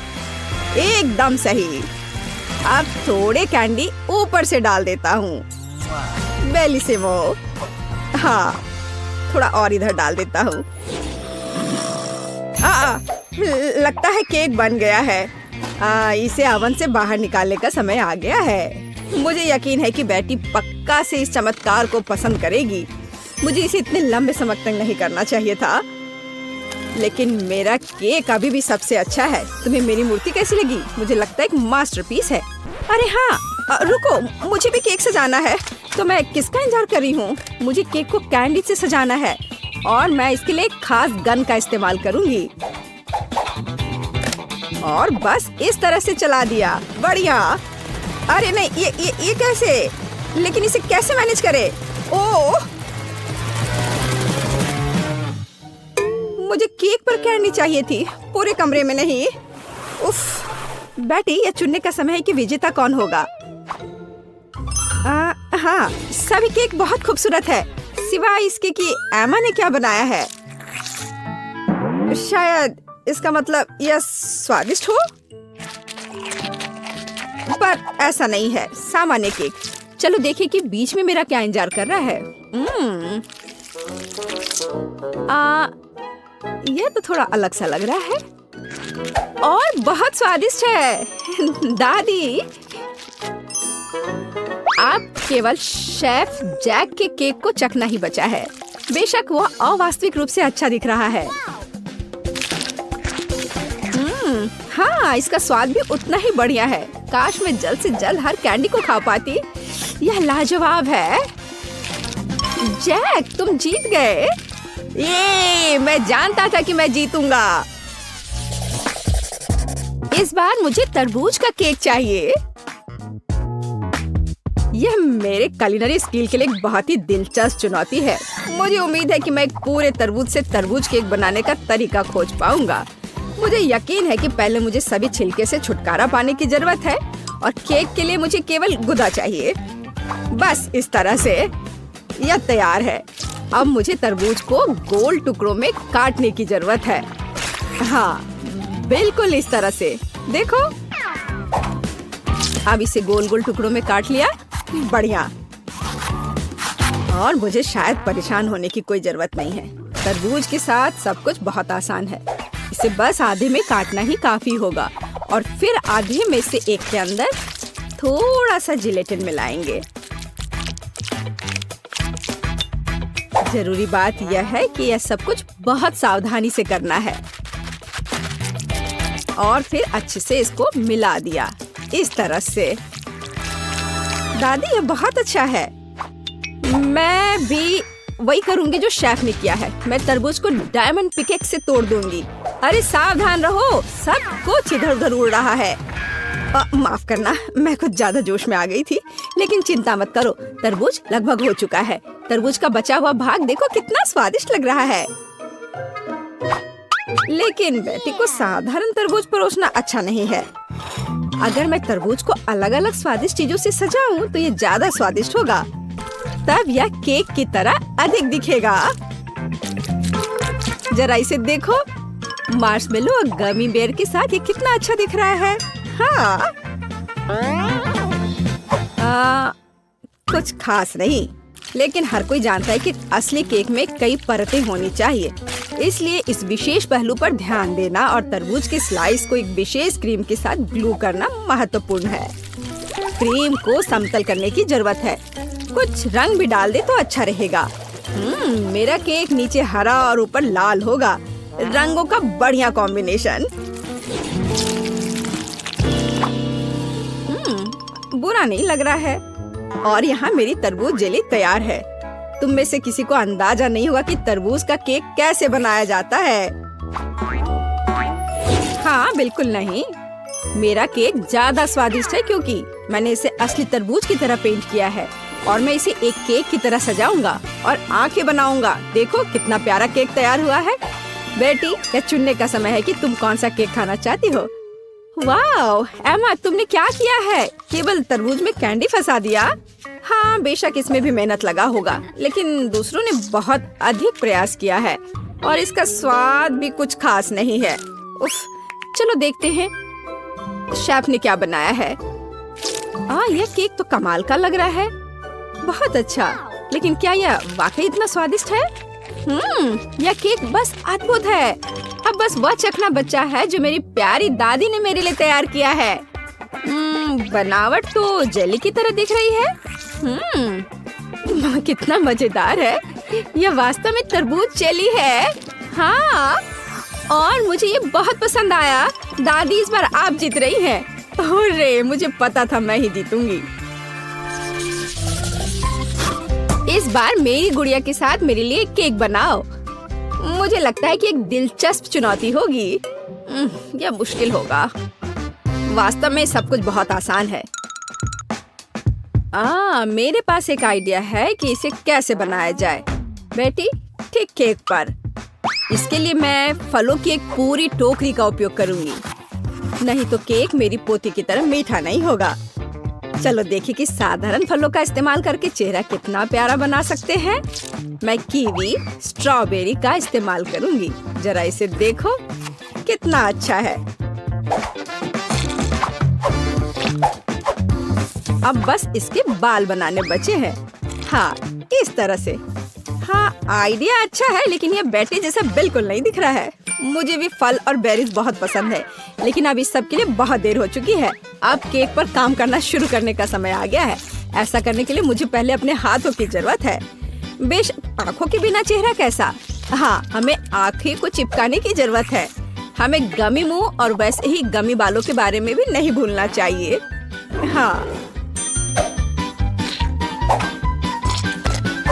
Speaker 1: एकदम सही। अब थोड़े कैंडी ऊपर से डाल देता हूँ। बेलिसिमो। हाँ, थोड़ा और इधर डाल देता हूँ। लगता है केक बन गया है। इसे ओवन से बाहर निकालने का समय आ गया है। मुझे यकीन है कि बेटी पक्का से इस चमत्कार को पसंद करेगी। मुझे इसे इतने लंबे समय तक नहीं करना चाहिए था, लेकिन मेरा केक अभी भी सबसे अच्छा है। तुम्हें मेरी मूर्ति कैसी लगी? मुझे लगता है एक मास्टरपीस है। अरे हाँ, रुको, मुझे भी केक सजाना है। तो मैं किसका इंतजार कर रही हूँ? मुझे केक को कैंडी से सजाना है और मैं इसके लिए एक खास गन का इस्तेमाल करूँगी। और बस इस तरह से चला दिया। बढ़िया। अरे नहीं, ये कैसे? लेकिन इसे कैसे मैनेज करे? ओह, मुझे केक पर कैंडी चाहिए थी, पूरे कमरे में नहीं। उफ, बेटी, यह चुनने का समय है कि विजेता कौन होगा। हाँ, सभी केक बहुत खूबसूरत है, सिवाय इसके कि एमा ने क्या बनाया है। शायद इसका मतलब यह स्वादिष्ट हो, पर ऐसा नहीं है। सामान्य केक। चलो देखें कि बीच में मेरा क्या इंतजार कर रहा है। यह तो थोड़ा अलग सा लग रहा है और बहुत स्वादिष्ट है। दादी, आप केवल शेफ जैक के केक को चखना ही बचा है। बेशक वह अवास्तविक रूप से अच्छा दिख रहा है। हाँ, इसका स्वाद भी उतना ही बढ़िया है। काश मैं जल्द से जल्द हर कैंडी को खा पाती। यह लाजवाब है। जैक, तुम जीत गए। ये मैं जानता था कि मैं जीतूंगा। इस बार मुझे तरबूज का केक चाहिए। यह मेरे कुलिनरी स्किल के लिए एक बहुत ही दिलचस्प चुनौती है। मुझे उम्मीद है कि मैं एक पूरे तरबूज से तरबूज केक बनाने का तरीका खोज पाऊंगा। मुझे यकीन है कि पहले मुझे सभी छिलके से छुटकारा पाने की जरूरत है और केक के लिए मुझे केवल गुदा चाहिए। बस इस तरह से यह तैयार है। अब मुझे तरबूज को गोल टुकड़ों में काटने की जरूरत है। हाँ, बिल्कुल इस तरह से। देखो, अब इसे गोल गोल टुकड़ों में काट लिया। बढ़िया। और मुझे शायद परेशान होने की कोई जरूरत नहीं है। तरबूज के साथ सब कुछ बहुत आसान है। इसे बस आधे में काटना ही काफी होगा और फिर आधे में से एक के अंदर थोड़ा सा जिलेटिन मिलाएंगे। जरूरी बात यह है कि यह सब कुछ बहुत सावधानी से करना है। और फिर अच्छे से इसको मिला दिया इस तरह से। दादी, यह बहुत अच्छा है। मैं भी वही करूंगी जो शेफ ने किया है। मैं तरबूज को डायमंड पिकेक से तोड़ दूंगी। अरे सावधान रहो, सब कुछ इधर उधर उड़ रहा है। माफ करना, मैं कुछ ज्यादा जोश में आ गई थी। लेकिन चिंता मत करो, तरबूज लगभग हो चुका है। तरबूज का बचा हुआ भाग देखो कितना स्वादिष्ट लग रहा है। लेकिन बेटी को साधारण तरबूज परोसना अच्छा नहीं है। अगर मैं तरबूज को अलग अलग स्वादिष्ट चीजों से सजाऊं तो ये ज्यादा स्वादिष्ट होगा। तब यह केक की तरह अधिक दिखेगा। जरा इसे देखो, मार्शमेलो और गमी बेयर के साथ ये कितना अच्छा दिख रहा है। हाँ, कुछ खास नहीं, लेकिन हर कोई जानता है कि असली केक में कई परतें होनी चाहिए। इसलिए इस विशेष पहलू पर ध्यान देना और तरबूज के स्लाइस को एक विशेष क्रीम के साथ ग्लू करना महत्वपूर्ण है। क्रीम को समतल करने की जरूरत है। कुछ रंग भी डाल दे तो अच्छा रहेगा। मेरा केक नीचे हरा और ऊपर लाल होगा। रंगों का बढ़िया कॉम्बिनेशन। बुरा नहीं लग रहा है। और यहाँ मेरी तरबूज जेली तैयार है। तुम में से किसी को अंदाजा नहीं होगा कि तरबूज का केक कैसे बनाया जाता है। हाँ, बिल्कुल नहीं। मेरा केक ज्यादा स्वादिष्ट है क्योंकि मैंने इसे असली तरबूज की तरह पेंट किया है और मैं इसे एक केक की तरह सजाऊंगा और आंखें बनाऊंगा। देखो कितना प्यारा केक तैयार हुआ है। बेटी, यह चुनने का समय है कि तुम कौन सा केक खाना चाहती हो। वाह एमा, तुमने क्या किया है? केवल तरबूज में कैंडी फंसा दिया। हाँ, बेशक इसमें भी मेहनत लगा होगा, लेकिन दूसरों ने बहुत अधिक प्रयास किया है और इसका स्वाद भी कुछ खास नहीं है। उफ, चलो देखते हैं शेफ ने क्या बनाया है। यह केक तो कमाल का लग रहा है। बहुत अच्छा, लेकिन क्या यह वाकई इतना स्वादिष्ट है? यह केक बस अद्भुत है। अब बस वह चखना बचा है जो मेरी प्यारी दादी ने मेरे लिए तैयार किया है। बनावट तो जेली की तरह दिख रही है। कितना मजेदार है। यह वास्तव में तरबूज जेली है। हाँ, और मुझे ये बहुत पसंद आया। दादी, इस बार आप जीत रही हैं। अरे, मुझे पता था मैं ही जीतूंगी। इस बार मेरी गुड़िया के साथ मेरे लिए केक बनाओ। मुझे लगता है कि एक दिलचस्प चुनौती होगी। यह मुश्किल होगा। वास्तव में सब कुछ बहुत आसान है। मेरे पास एक आइडिया है कि इसे कैसे बनाया जाए। बेटी, ठीक केक पर। इसके लिए मैं फलों की एक पूरी टोकरी का उपयोग करूंगी, नहीं तो केक मेरी पोती की तरह मीठा नहीं होगा। चलो देखिए कि साधारण फलों का इस्तेमाल करके चेहरा कितना प्यारा बना सकते हैं। मैं कीवी, स्ट्रॉबेरी का इस्तेमाल करूंगी। जरा इसे देखो, कितना अच्छा है। अब बस इसके बाल बनाने बचे हैं। हाँ, इस तरह से। हाँ, आइडिया अच्छा है, लेकिन ये बैटरी जैसा बिल्कुल नहीं दिख रहा है। मुझे भी फल और बेरीज बहुत पसंद है, लेकिन अब इस सब के लिए बहुत देर हो चुकी है। अब केक पर काम करना शुरू करने का समय आ गया है। ऐसा करने के लिए मुझे पहले अपने हाथों की जरूरत है। बेशक आँखों के बिना चेहरा कैसा? हाँ, हमें आँखें को चिपकाने की जरूरत है। हमें गमी मुंह और वैसे ही गमी बालों के बारे में भी नहीं भूलना चाहिए। हाँ,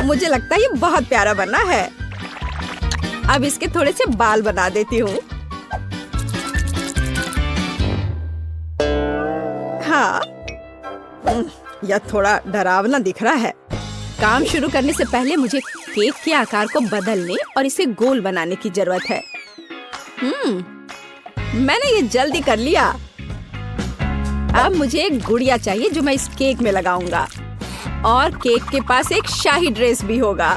Speaker 1: मुझे लगता है ये बहुत प्यारा बना है। अब इसके थोड़े से बाल बना देती हूँ। हाँ, यह थोड़ा डरावना दिख रहा है। काम शुरू करने से पहले मुझे केक के आकार को बदलने और इसे गोल बनाने की जरूरत है। मैंने ये जल्दी कर लिया। अब मुझे एक गुड़िया चाहिए जो मैं इस केक में लगाऊंगा, और केक के पास एक शाही ड्रेस भी होगा।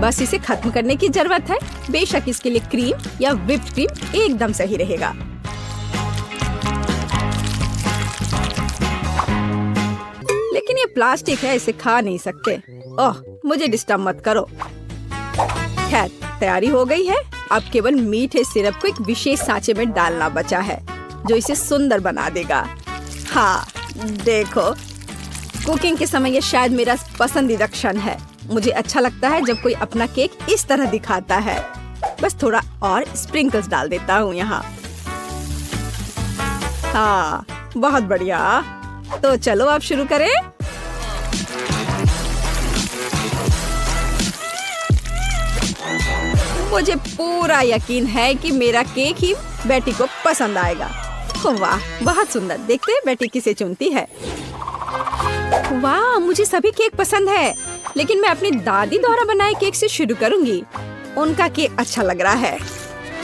Speaker 1: बस इसे खत्म करने की जरूरत है। बेशक इसके लिए क्रीम या व्हिप्ड क्रीम एकदम सही रहेगा। लेकिन ये प्लास्टिक है, इसे खा नहीं सकते। ओह, मुझे डिस्टर्ब मत करो। खैर, तैयारी हो गई है। अब केवल मीठे सिरप को एक विशेष सांचे में डालना बचा है, जो इसे सुंदर बना देगा। हाँ, देखो, कुकिंग के समय ये शायद मेरा पसंदीदा क्षण है। मुझे अच्छा लगता है जब कोई अपना केक इस तरह दिखाता है। बस थोड़ा और स्प्रिंकल्स डाल देता हूँ यहाँ। हाँ, बहुत बढ़िया। तो चलो अब शुरू करें। मुझे पूरा यकीन है कि मेरा केक ही बेटी को पसंद आएगा। वाह, बहुत सुंदर। देखते हैं बेटी किसे चुनती है। वाह, मुझे सभी केक पसंद है, लेकिन मैं अपनी दादी द्वारा बनाए केक से शुरू करूंगी। उनका केक अच्छा लग रहा है।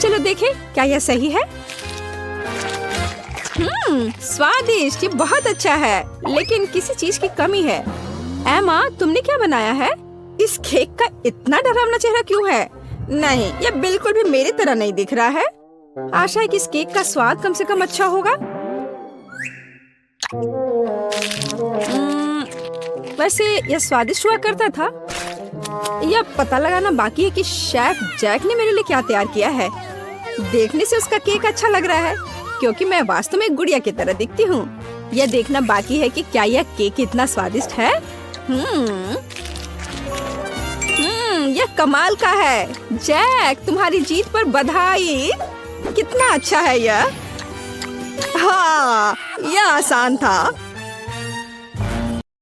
Speaker 1: चलो देखें क्या यह सही है। स्वादिष्ट, ये बहुत अच्छा है, लेकिन किसी चीज की कमी है। एमा, तुमने क्या बनाया है? इस केक का इतना डरावना चेहरा क्यों है? नहीं, यह बिल्कुल भी मेरी तरह नहीं दिख रहा है। आशा है कि इस केक का स्वाद कम से कम अच्छा होगा। वैसे यह स्वादिष्ट हुआ करता था। यह पता लगाना बाकी है कि शेफ जैक ने मेरे लिए क्या तैयार किया है। देखने से उसका केक अच्छा लग रहा है, क्योंकि मैं वास्तव में गुड़िया की तरह दिखती हूँ। यह देखना बाकी है कि क्या यह केक इतना स्वादिष्ट है। यह कमाल का है। जैक, तुम्हारी जीत पर बधाई। कितना अच्छा है यह। हाँ, यह आसान था।